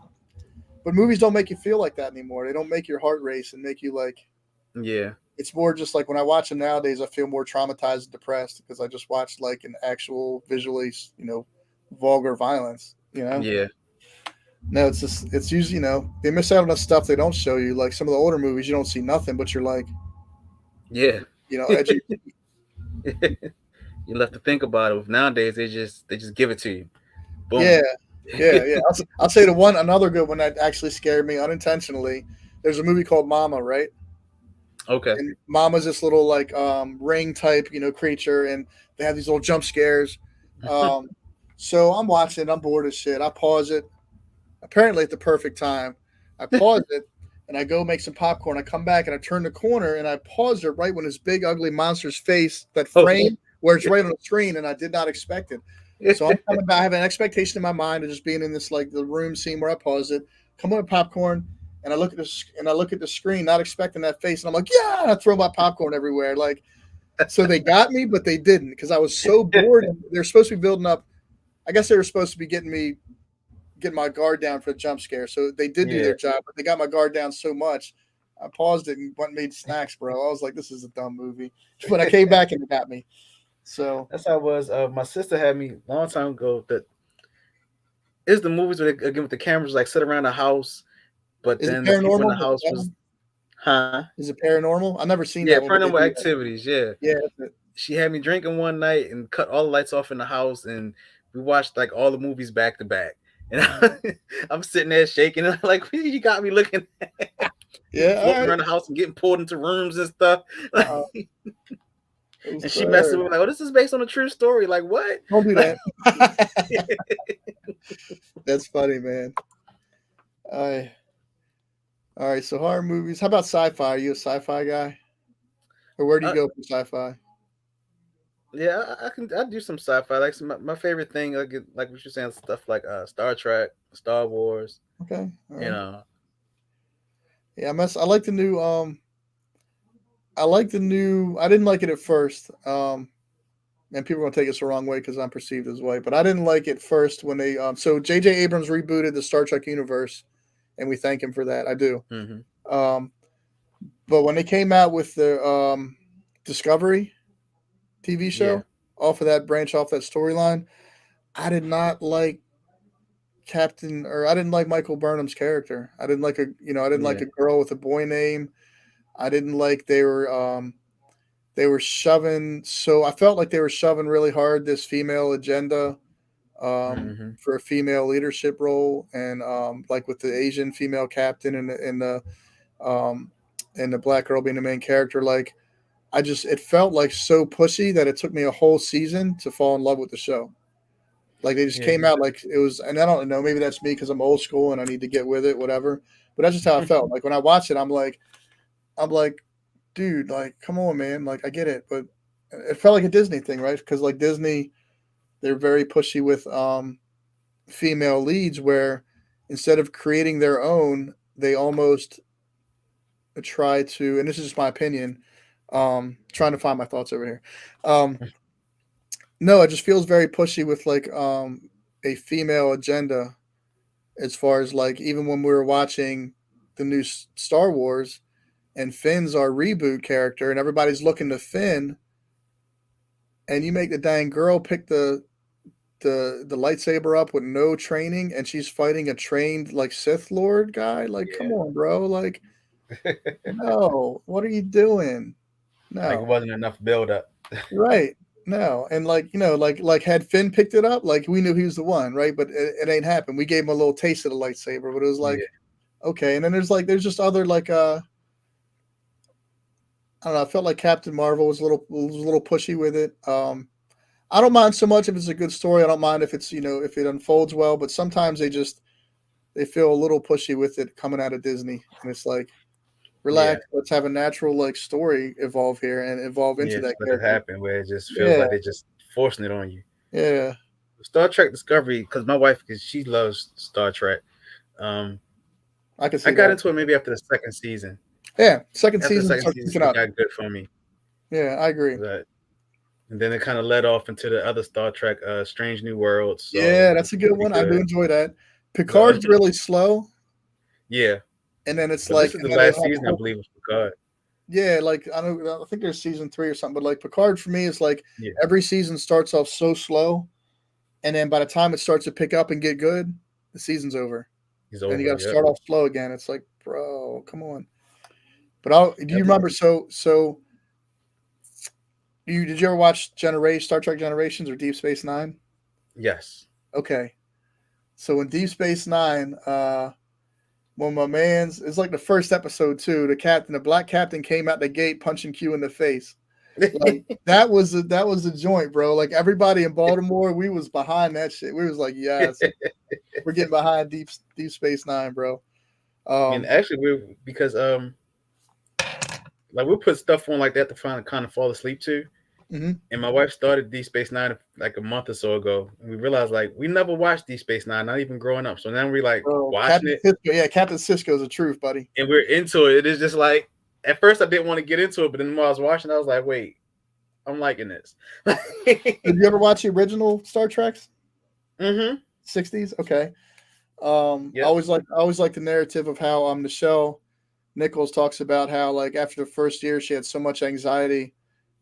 But movies don't make you feel like that anymore. They don't make your heart race and make you like. yeah, It's more just like when I watch them nowadays, I feel more traumatized and depressed because I just watched like an actual visually, vulgar violence. yeah, No, it's usually they miss out on the stuff they don't show you. Like some of the older movies, you don't see nothing, but you're like yeah. edgy. You left to think about it. Nowadays, they just give it to you. Yeah, Boom. yeah. I'll say another good one that actually scared me unintentionally. There's a movie called Mama, right? Okay. And Mama's this little like ring type, creature, and they have these little jump scares. Um, so I'm watching, I'm bored as shit. I pause it. Apparently at the perfect time. I pause it and I go make some popcorn. I come back and I turn the corner and I pause it right when this big ugly monster's face, that Oh. frame where it's right on the screen, and I did not expect it. So I'm coming back. I have an expectation in my mind of just being in this like the room scene where I paused it. Come on, popcorn, and I look at the screen, not expecting that face, and I'm like, yeah! And I throw my popcorn everywhere. Like, so they got me, but they didn't because I was so bored. They're supposed to be building up. I guess they were supposed to be getting my guard down for the jump scare. So they did do Yeah. their job, but they got my guard down so much. I paused it and went and made snacks, bro. I was like, this is a dumb movie. But I came back and it got me. So That's how it was. My sister had me a long time ago. That is the movies where they, again with the cameras like sit around the house, but is it then the people in the paranormal? house was, huh? Is it paranormal? I've never seen Yeah, that one, but they paranormal do that. activities. Yeah, Yeah, that's it. she had me drinking one night and cut all the lights off in the house, and we watched like all the movies back to back. And I'm sitting there shaking, and I'm like, you got me looking at Yeah, all floating right. around the house and getting pulled into rooms and stuff. Uh, And she messes with me like, "Oh, this is based on a true story." Like, what? Don't do that. That's funny, man. All right. So horror movies. How about sci-fi? Are you a sci-fi guy, or where do you go for sci-fi? Yeah, I do some sci-fi. Like my favorite thing, like what you're saying, stuff like Star Trek, Star Wars. Okay. All right. You know. Yeah, I like the new. I didn't like it at first. And people are gonna take it the wrong way because I'm perceived as white, but I didn't like it first when they. So J.J. Abrams rebooted the Star Trek universe, and we thank him for that. I do. Mm-hmm. But when they came out with the Discovery TV show off of that branch off that storyline, I did not like I didn't like Michael Burnham's character. I didn't like a girl with a boy name. I didn't like they were shoving. So I felt like they were shoving really hard this female agenda for a female leadership role, and like with the Asian female captain and the black girl being the main character. Like it felt like so pushy that it took me a whole season to fall in love with the show. Like they just came out like it was, and I don't know, maybe that's me because I'm old school and I need to get with it, whatever. But that's just how I felt. Like when I watched it, I'm like, dude, like, come on, man. Like I get it, but it felt like a Disney thing, right? Because like Disney, they're very pushy with female leads, where instead of creating their own, they almost try to, and this is just my opinion, trying to find my thoughts over here. No, it just feels very pushy with like a female agenda, as far as like even when we were watching the new Star Wars and Finn's our reboot character and everybody's looking to Finn, and you make the dang girl pick the lightsaber up with no training, and she's fighting a trained like Sith Lord guy. Like, come on, bro. Like, no, what are you doing? No, like it wasn't enough build up. Right. No, and like like had Finn picked it up, like we knew he was the one, right? But it ain't happened. We gave him a little taste of the lightsaber, but it was like, okay. And then there's just other like I don't know. I felt like Captain Marvel was a little pushy with it. I don't mind so much if it's a good story. I don't mind if it's if it unfolds well. But sometimes they feel a little pushy with it coming out of Disney, and it's like, relax. Let's have a natural like story evolve here and evolve into that let character. it happen where it just feels like they're just forcing it on you. Yeah. Star Trek Discovery, because my wife, because she loves Star Trek. I got into it maybe after the second season. Yeah, second after season. The second season got good for me. Yeah, I agree. And then it kind of led off into the other Star Trek, Strange New Worlds. So yeah, that's a good one. I do enjoy that. Picard's really slow. Yeah. And then it's this is the last season, I believe, of Picard. Yeah, like I think there's season 3 or something, but like Picard for me is like every season starts off so slow, and then by the time it starts to pick up and get good, the season's over. And you got to start off slow again. It's like, bro, come on. But do you remember? So did you ever watch Star Trek Generations or Deep Space Nine? Yes. Okay. So in Deep Space Nine, when my man's, it's like the first episode too. The black captain came out the gate punching Q in the face. Like that was the joint, bro. Like everybody in Baltimore, we was behind that shit. We was like, yes, we're getting behind Deep Space Nine, bro. And actually, because like we'll put stuff on like that to kind of fall asleep to. Mm-hmm. And my wife started Deep Space Nine like a month or so ago, and we realized like we never watched Deep Space Nine, not even growing up. So now we like watching it. Yeah, Captain Sisko's the truth, buddy. And we're into it. It is just like at first I didn't want to get into it, but then when I was watching, I was like, wait, I'm liking this. Did you ever watch the original Star Treks? Mm-hmm. 60s? Okay. I always like the narrative of how Nichelle Nichols talks about how like after the first year she had so much anxiety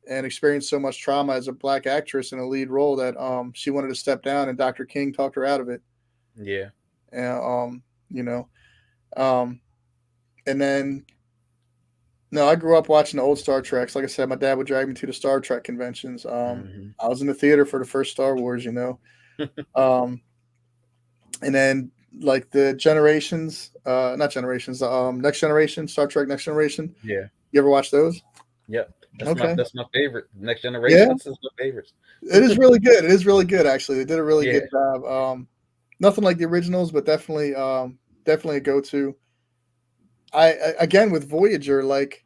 and experienced so much trauma as a black actress in a lead role that she wanted to step down, and Dr. King talked her out of it. Yeah. And and then I grew up watching the old Star Treks. Like I said, my dad would drag me to the Star Trek conventions. I was in the theater for the first Star Wars, and then like the Generations, not Generations, Next Generation, Star Trek Next Generation. Yeah. You ever watch those? Yep. Okay. That's my favorite. Next Yeah, Generations is my favorites. it is really good. It is really good, actually. They did a really Yeah. good job. Nothing like the originals, but definitely, definitely a go-to. Again with Voyager, like,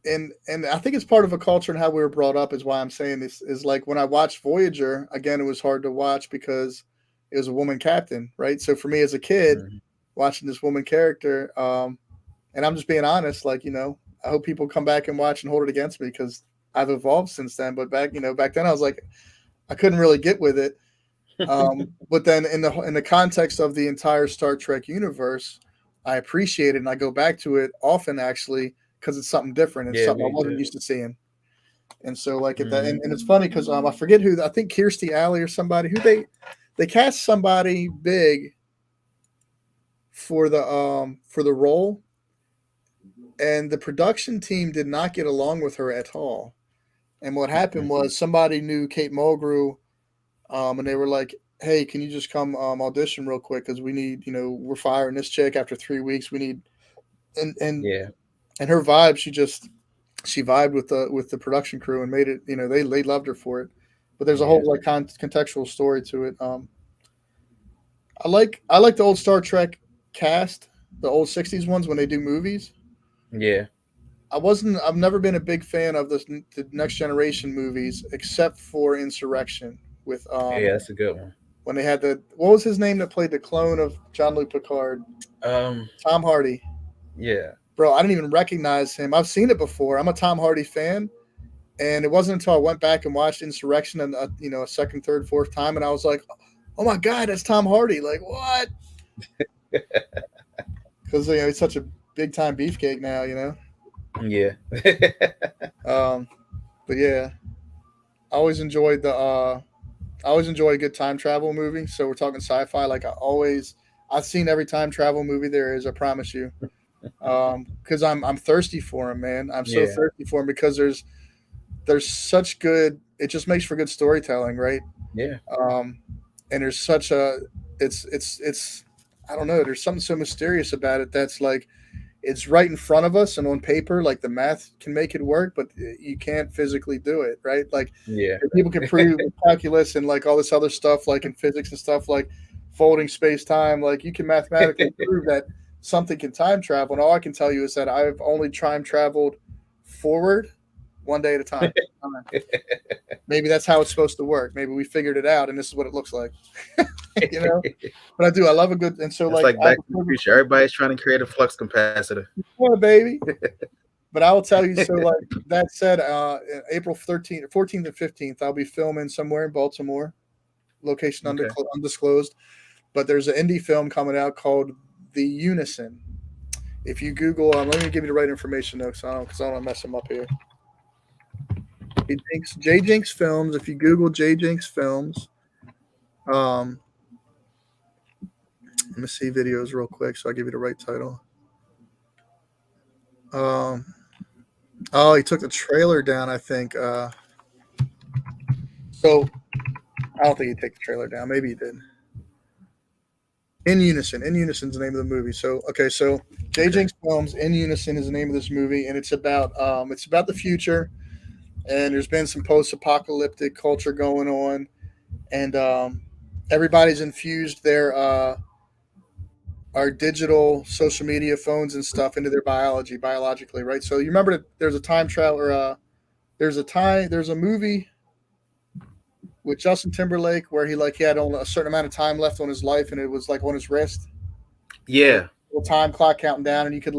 and I think it's part of a culture and how we were brought up is why I'm saying this is like when I watched Voyager again, it was hard to watch because it was a woman captain, right? So for me as a kid, Mhm. watching this woman character, and I'm just being honest, like I hope people come back and watch and hold it against me because I've evolved since then. But back then I was like, I couldn't really get with it. But then in the context of the entire Star Trek universe, I appreciate it and I go back to it often actually because it's something different. It's Yeah, something I me wasn't too. used to seeing. And so like at that, Hmm. and it's funny because I forget who I think Kirstie Alley or somebody who they cast somebody big for the role, and the production team did not get along with her at all. And what happened was somebody knew Kate Mulgrew, and they were like, "Hey, can you just come audition real quick? Because we need, we're firing this chick after 3 weeks. We need." And and Yeah. and her vibe, she vibed with the production crew and made it. They loved her for it. But there's a Yeah. whole like contextual story to it. I like the old Star Trek cast, the old '60s ones when they do movies. Yeah. I've never been a big fan of the Next Generation movies except for Insurrection with Yeah, that's a good one. when they had what was his name that played the clone of Jean-Luc Picard? Um, Tom Hardy. yeah. Bro, I didn't even recognize him. I've seen it before. I'm a Tom Hardy fan, and it wasn't until I went back and watched Insurrection and a second, third, fourth time, and I was like, "Oh my god, that's Tom Hardy!" Like what? Because he's such a big time beefcake now. Yeah. Um, but yeah, I always enjoyed I always enjoy a good time travel movie. So we're talking sci-fi. Like I've seen every time travel movie there is. I promise you. Because I'm thirsty for them, man. I'm so Yeah. thirsty for them because there's such good. It just makes for good storytelling, right? Yeah. Um, and there's such a it's I don't know. There's something so mysterious about it that's like it's right in front of us and on paper like the math can make it work but you can't physically do it, right? Like Yeah. people can prove with calculus and like all this other stuff like in physics and stuff like folding space time, like you can mathematically prove that something can time travel, and all I can tell you is that I've only time traveled forward one day at a time. Maybe that's how it's supposed to work. Maybe we figured it out and this is what it looks like. you know but I love a good, and so It's like like I have Back a to the perfect Future. Everybody's trying to create a flux capacitor. baby. But I will tell you, so like that said, April 13th, 14th, and 15th, I'll be filming somewhere in Baltimore, location Okay. undisclosed. But there's an indie film coming out called The Unison. If you Google, let me give you the right information though, because I don't want to mess them up here. J Jinx Films. If you Google J Jinx Films, um, let me see videos real quick, so I'll give you the right title. Um, oh, he took the trailer down, I think. So I don't think he'd take the trailer down. Maybe he did. In Unison. In Unison is the name of the movie. So okay, so J. Okay. Jinx Films. In Unison is the name of this movie, and it's about the future, and there's been some post-apocalyptic culture going on, and everybody's infused our digital social media phones and stuff into their biologically, right? So you remember that there's a time travel, or there's a movie with Justin Timberlake where he had only a certain amount of time left on his life, and it was like on his wrist. And Yeah, time clock counting down, and you could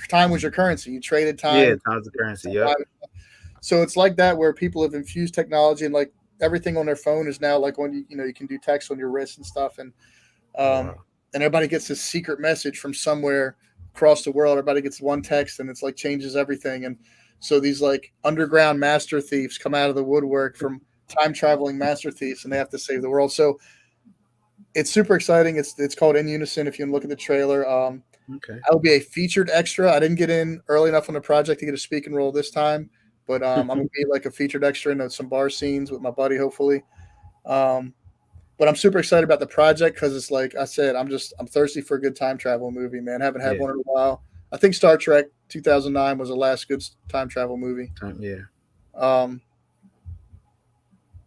time was your currency. You traded yeah, time. times of currency. Yep. So it's like that where people have infused technology and like everything on their phone is now like when you can do text on your wrist and stuff, Oh, um, wow. and everybody gets this secret message from somewhere across the world. Everybody gets one text, and it's like changes everything. And so these like underground master thieves come out of the woodwork from time traveling master thieves, and they have to save the world. So it's super exciting. It's called In Unison. If you can look at the trailer, Okay. I will be a featured extra. I didn't get in early enough on the project to get a speaking role this time, but I'm gonna be like a featured extra in some bar scenes with my buddy, hopefully. Um, but I'm super excited about the project because it's like I said, I'm thirsty for a good time travel movie, man. Haven't had Yeah. one in a while. I think Star Trek 2009 was the last good time travel movie. Yeah. Um,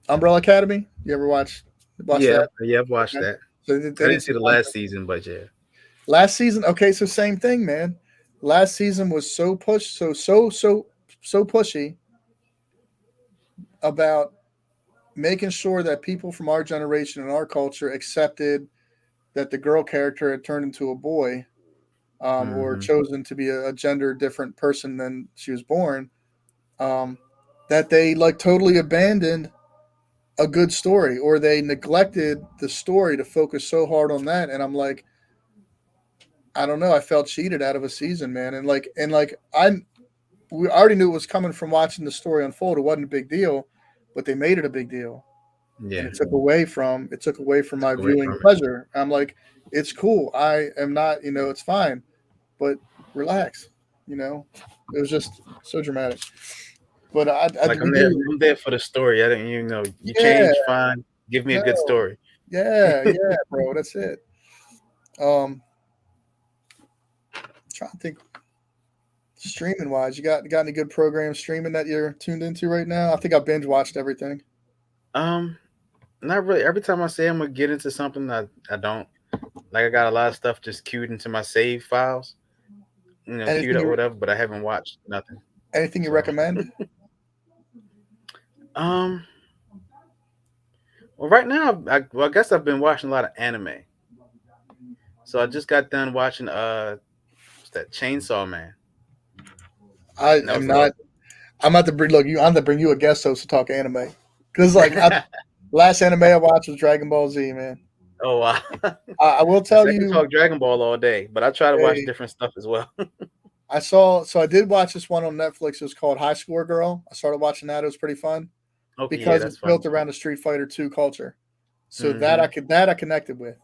Umbrella Academy. You ever watch Yeah. that? Yeah. I've watched Okay. that. So I they didn't did see some the time last travel. season, but yeah. Last season. Okay, so same thing, man. Last season was so pushy about making sure that people from our generation and our culture accepted that the girl character had turned into a boy, or Hmm. chosen to be a gender different person than she was born. Um, that they like totally abandoned a good story, or they neglected the story to focus so hard on that. And I'm like, I don't know. I felt cheated out of a season, man. And we already knew it was coming from watching the story unfold. It wasn't a big deal, but they made it a big deal, and Yeah. it took away from my Took away viewing from it. pleasure. I'm like, it's cool. I am not, it's fine, but relax. It was just so dramatic. But Like we I'm there. do, I'm there for the story. I didn't. You yeah, change. Fine. Give me a no, good story. yeah, bro. That's it. Um, Trying to think streaming wise, you got any good programs streaming that you're tuned into right now? I think I binge watched everything. Um. Not really. Every time I say I'm gonna get into something, I don't. Like I got a lot of stuff just queued into my save files. Queued Anything up or you whatever. But I haven't watched nothing. anything you So. recommend? Um. Well, right now, I guess I've been watching a lot of anime. So I just got done watching what's that Chainsaw Man, I and that am was good. not. I'm about to bring look you. I'm gonna bring you a guest host to talk anime because last anime I watched was Dragon Ball Z. Man, Oh wow! I will I tell could you. talk Dragon Ball all day, but I try to watch Hey, different stuff as well. I saw. So I did watch this one on Netflix. It was called High Score Girl. I started watching that. It was pretty fun Okay, yeah, because that's it's funny. built around the Street Fighter Two culture. So Hmm. that I connected with.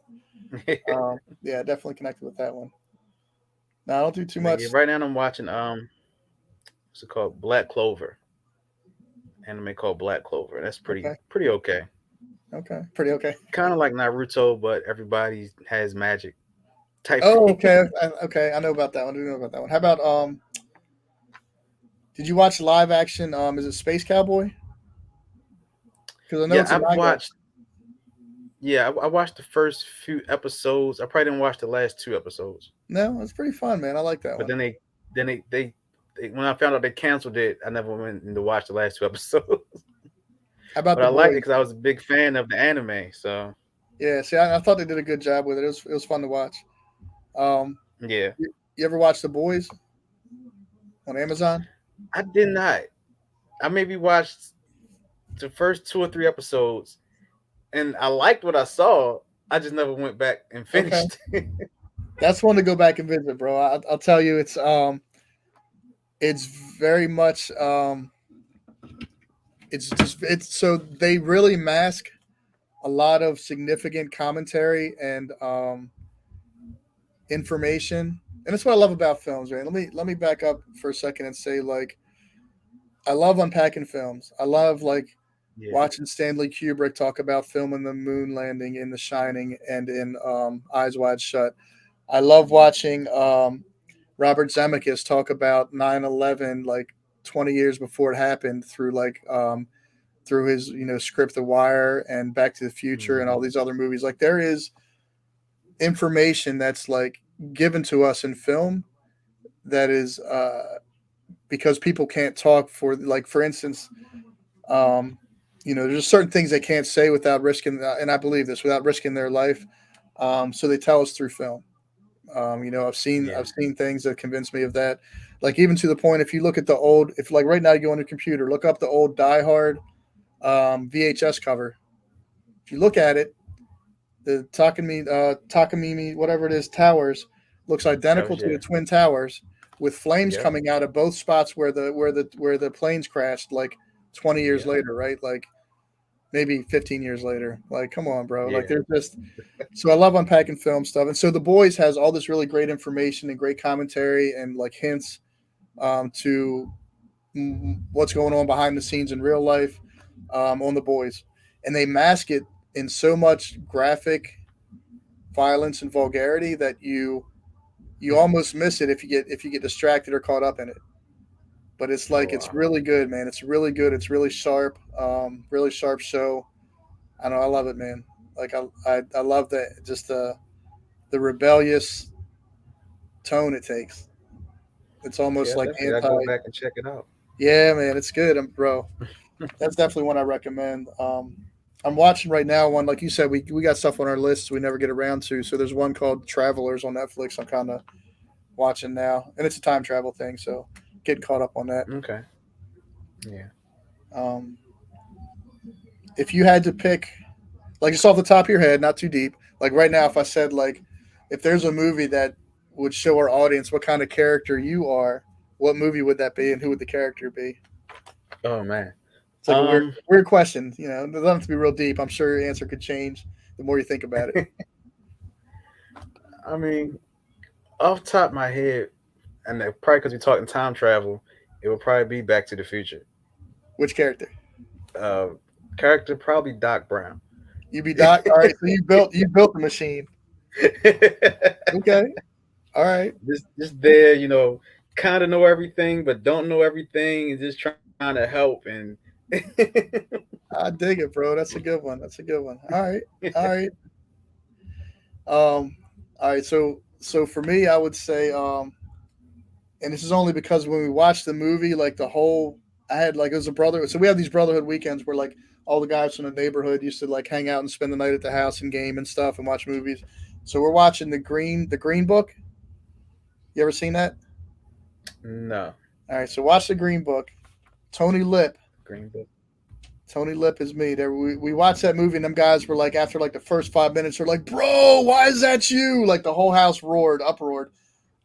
Yeah, definitely connected with that one. Now I don't do too But yeah, much. right now I'm watching what's it called? Black Clover. Anime called Black Clover. That's Okay, pretty okay. pretty okay. Kind of like Naruto, but everybody has magic type Oh, thing. okay, okay. I know about that one. I do know about that one. How about did you watch live action? Is it Space Cowboy? Because I know Yeah, it's a I've manga. watched. Yeah, I watched the first few episodes. I probably didn't watch the last two episodes. No, it's pretty fun, man. I like that But one. then they when I found out they canceled it, I never went in to watch the last two episodes. How about But the I liked it boys? because I was a big fan of the anime. So Yeah, see, I thought they did a good job with it. It was fun to watch. Um, yeah, you ever watch the boys on Amazon? I did not. I maybe watched the first two or three episodes, and I liked what I saw. I just never went back and Okay, finished. that's one to go back and visit, bro. I'll tell you, it's very much it's so they really mask a lot of significant commentary and information, and that's what I love about films, man. Let me back up for a second and say, like, I love unpacking films. I love like Yeah. watching Stanley Kubrick talk about filming the moon landing in The Shining and in Eyes Wide Shut. I love watching Robert Zemeckis talk about 9/11 like 20 years before it happened through his script The Wire and Back to the Future and all Hmm. these other movies. Like there is information that's like given to us in film that is because people can't talk for, like, for instance, um, there's just certain things they can't say without risking, and I believe this, without risking their life. So they tell us through film. Yeah. I've seen things that convince me of that. Like even to the point, if you look at the old, if like right now you go on your computer, look up the old Die Hard VHS cover. If you look at it, the Takamimi, whatever it is, towers looks That identical was to the yeah. twin towers, with flames Yep. coming out of both spots where the planes crashed, like 20 years Yep. later, right? Like maybe 15 years later. Like, come on, bro. Like, Yeah. they're just so I love unpacking film stuff, and so the boys has all this really great information and great commentary and like hints to what's going on behind the scenes in real life on the boys, and they mask it in so much graphic violence and vulgarity that you almost miss it if you get distracted or caught up in it. But it's Oh like it's wow. really good, man. It's really good. It's really sharp show. I know I love it, man. Like I love that just the rebellious tone it takes. It's almost Yeah, like definitely gotta anti. go back and check it out. Yeah, man, it's good, bro. That's definitely one I recommend. I'm watching right now one like you said. We got stuff on our lists we never get around to. So there's one called Travelers on Netflix. I'm kind of watching now, and it's a time travel thing. So getting caught up on that. Okay. Yeah. Um, if you had to pick, like just off the top of your head, not too deep, like right now, if I said like, if there's a movie that would show our audience what kind of character you are, what movie would that be, and who would the character be? Oh man. It's like a Um. weird question. You know, it doesn't have to be real deep. I'm sure your answer could change the more you think about it. I mean, off the top of my head, and probably because we're talking time travel, it would probably be Back to the Future. Which character? Uh, Character probably Doc Brown. You be Doc. All right, so you built the machine. Okay. All right. Just there, kind of know everything, but don't know everything, and just trying to help. And I dig it, bro. That's a good one. That's a good one. All right. All right. Um. All right. So for me, I would say and this is only because when we watched the movie, like the whole, I had like it was a brother. So we have these brotherhood weekends where like all the guys from the neighborhood used to like hang out and spend the night at the house and game and stuff and watch movies. So we're watching the Green Book. You ever seen that? no, All right. So watch the Green Book. Tony Lip. Green Book. Tony Lip is me. There, we watched that movie and them guys were like after like the first 5 minutes, they're like, "Bro, why is that you?" Like the whole house uproared.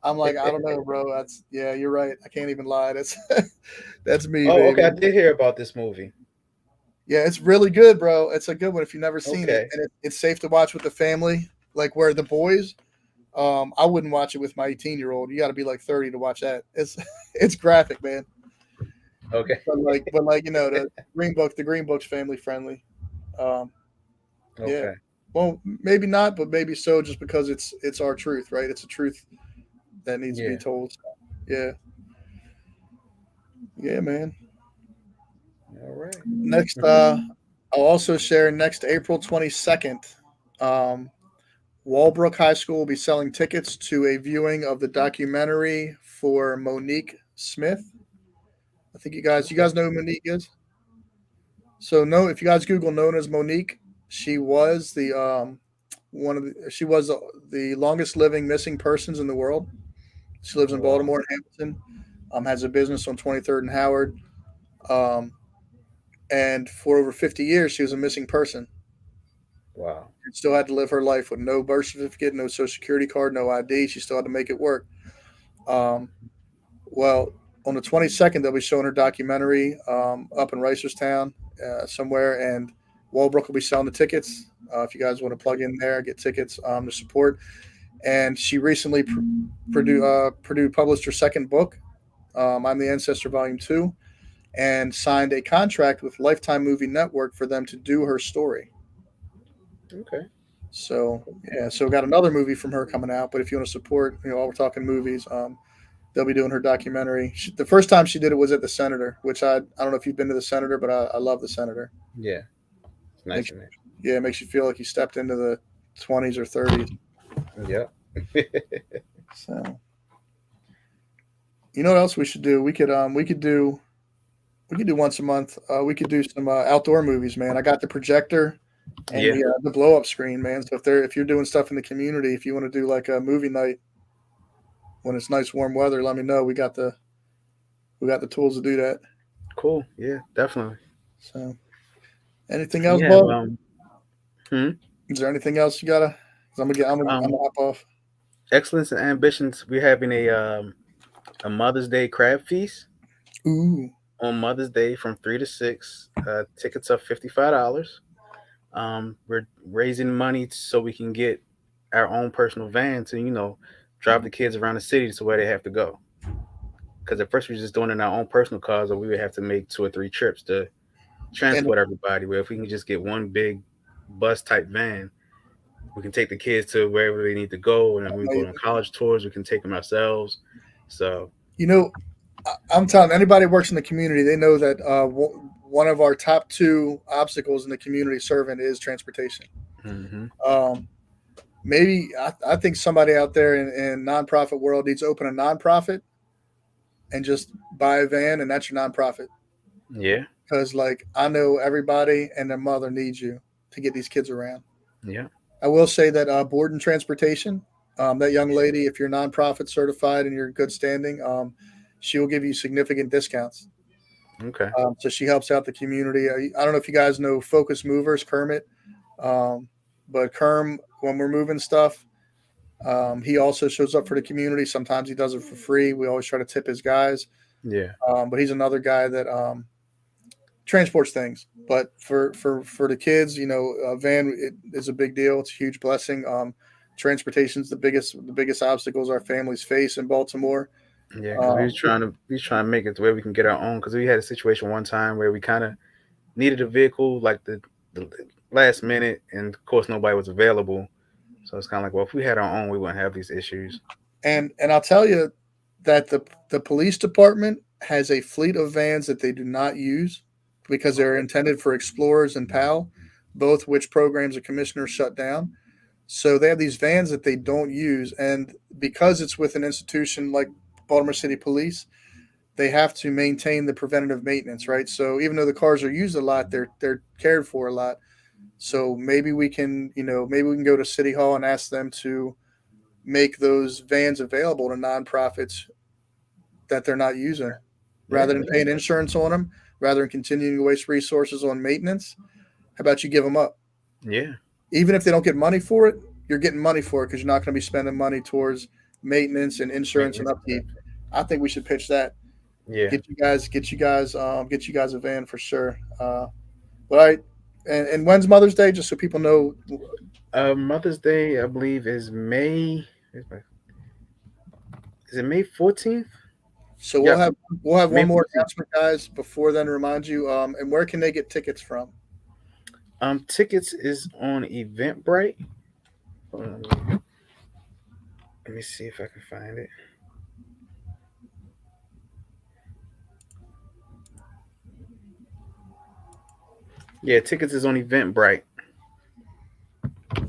I'm like, I don't know, bro. That's yeah, you're right. I can't even lie. That's that's me, Oh, okay. I baby. did hear about this movie. Yeah, it's really good, bro. It's a good one if you've never seen it, Okay. and it's safe to watch with the family. Like where the boys, I wouldn't watch it with my 18-year-old. You got to be like 30 to watch that. It's it's graphic, man. Okay. But the Green Book's family friendly. Um, yeah. Okay. Well, maybe not, but maybe so, just because it's our truth, right? It's a truth that needs to be Yeah. told. Yeah, yeah, man. All right. Next, I'll also share next April 22nd. Um, Walbrook High School will be selling tickets to a viewing of the documentary for Monique Smith. I think you Okay. guys know who Monique is. So no, if you guys Google known as Monique, she was she was the longest living missing persons in the world. She lives Oh in wow. Baltimore and Hamilton. Has a business on 23rd and Howard. Um, and for over 50 years, she was a missing person. Wow. She still had to live her life with no birth certificate, no social security card, no ID. She still had to make it work. Um, well, on the 22nd, they'll be showing her documentary up in Reisterstown somewhere, and Walbrook will be selling the tickets. If you guys want to plug in there, get tickets to support. And she recently Purdue published her second book, I'm the Ancestor Volume 2, and signed a contract with Lifetime Movie Network for them to do her story. Okay. So yeah, so got another movie from her coming out. But if you want to support, while we're talking movies, they'll be doing her documentary. The first time she did it was at the Senator, which I don't know if you've been to the Senator, but I love the Senator. Yeah. It's nice Makes in there. yeah, it makes you feel like you stepped into the 20s or 30s. Yep. So you know what else we should do? We could do once a month. We could do some outdoor movies, man. I got the projector and Yeah. the blow up screen, man. So if you're doing stuff in the community, if you want to do like a movie night when it's nice warm weather, let me know. We got the tools to do that. Cool. Yeah. Definitely. So anything We else, have Bob? hmm? Is there anything else you gotta? 'Cause I'm um gonna hop off. excellence and ambitions. We're having a Mother's Day crab feast Ooh, on Mother's Day from 3 to 6. Tickets are $55. We're raising money so we can get our own personal van to drive the kids around the city to where they have to go. Because at first we were just doing it in our own personal cars, or we would have to make 2 or 3 trips to and transport everybody. Where if we can just get one big bus type van, we can take the kids to wherever they need to go, and then when we go on Amazing. college tours, we can take them ourselves. So You know, I'm telling anybody who works in the community, they know that one of our top two obstacles in the community serving is transportation. mhm. Um, maybe I think somebody out there in nonprofit world needs to open a nonprofit and just buy a van, and that's your nonprofit. Yeah, Because like I know everybody and their mother needs you to get these kids around. yeah, I will say that board and transportation, that young lady, if you're nonprofit certified and you're in good standing, she will give you significant discounts. okay, So she helps out the community. I don't know if you guys know Focus Movers, Kermit, um, but Kerm, when we're moving stuff, he also shows up for the community. Sometimes he does it for free. We always try to tip his guys, yeah, but he's another guy that transports things. But for the kids, a van is a big deal. It's a huge blessing. Transportation is the biggest obstacles our families face in Baltimore. yeah. Because Um, we was trying to make it to where we can get our own. Because we had a situation one time where we kind of needed a vehicle like the last minute, and of course nobody was available. So it's kind of like, well, if we had our own, we wouldn't have these issues. and I'll tell you that the police department has a fleet of vans that they do not use because they're intended for explorers and PAL, both which programs the commissioner shut down. So they have these vans that they don't use, and because it's with an institution like Baltimore City Police, they have to maintain the preventative maintenance, right? So even though the cars are used a lot, they're cared for a lot. So maybe we can go to City Hall and ask them to make those vans available to nonprofits that they're not using, Yeah, rather than paying insurance on them, rather than continuing to waste resources on maintenance. How about you give them up? yeah, Even if they don't get money for it, you're getting money for it because you're not going to be spending money towards maintenance and insurance and maintenance. upkeep. I think we should pitch that. Yeah. Get you guys a van for sure. But and when's Mother's Day? Just so people know. Mother's Day, I believe, is May. Is it May 14th? So we'll Yeah, have we'll have May one more 14th. announcement, guys. Before then, remind you. And where can they get tickets from? Tickets is on Eventbrite. Hold on, let me see if I can find it. Yeah, tickets is on Eventbrite. All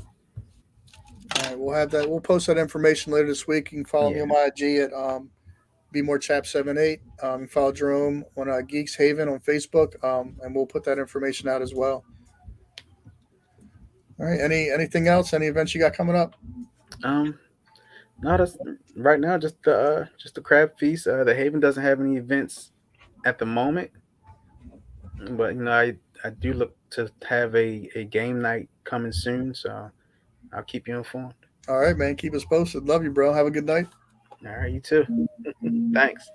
right, we'll have that. We'll post that information later this week. You can follow me Yeah. on my IG at Be More Chap 78. You follow Jerome on Geekz Haven on Facebook, and we'll put that information out as well. All right. Anything else? Any events you got coming up? Um, Not as right now, just the crab feast. The Haven doesn't have any events at the moment, but I do look to have a game night coming soon, so I'll keep you informed. All right, man. Keep us posted. Love you, bro. Have a good night. All right, you too. Thanks.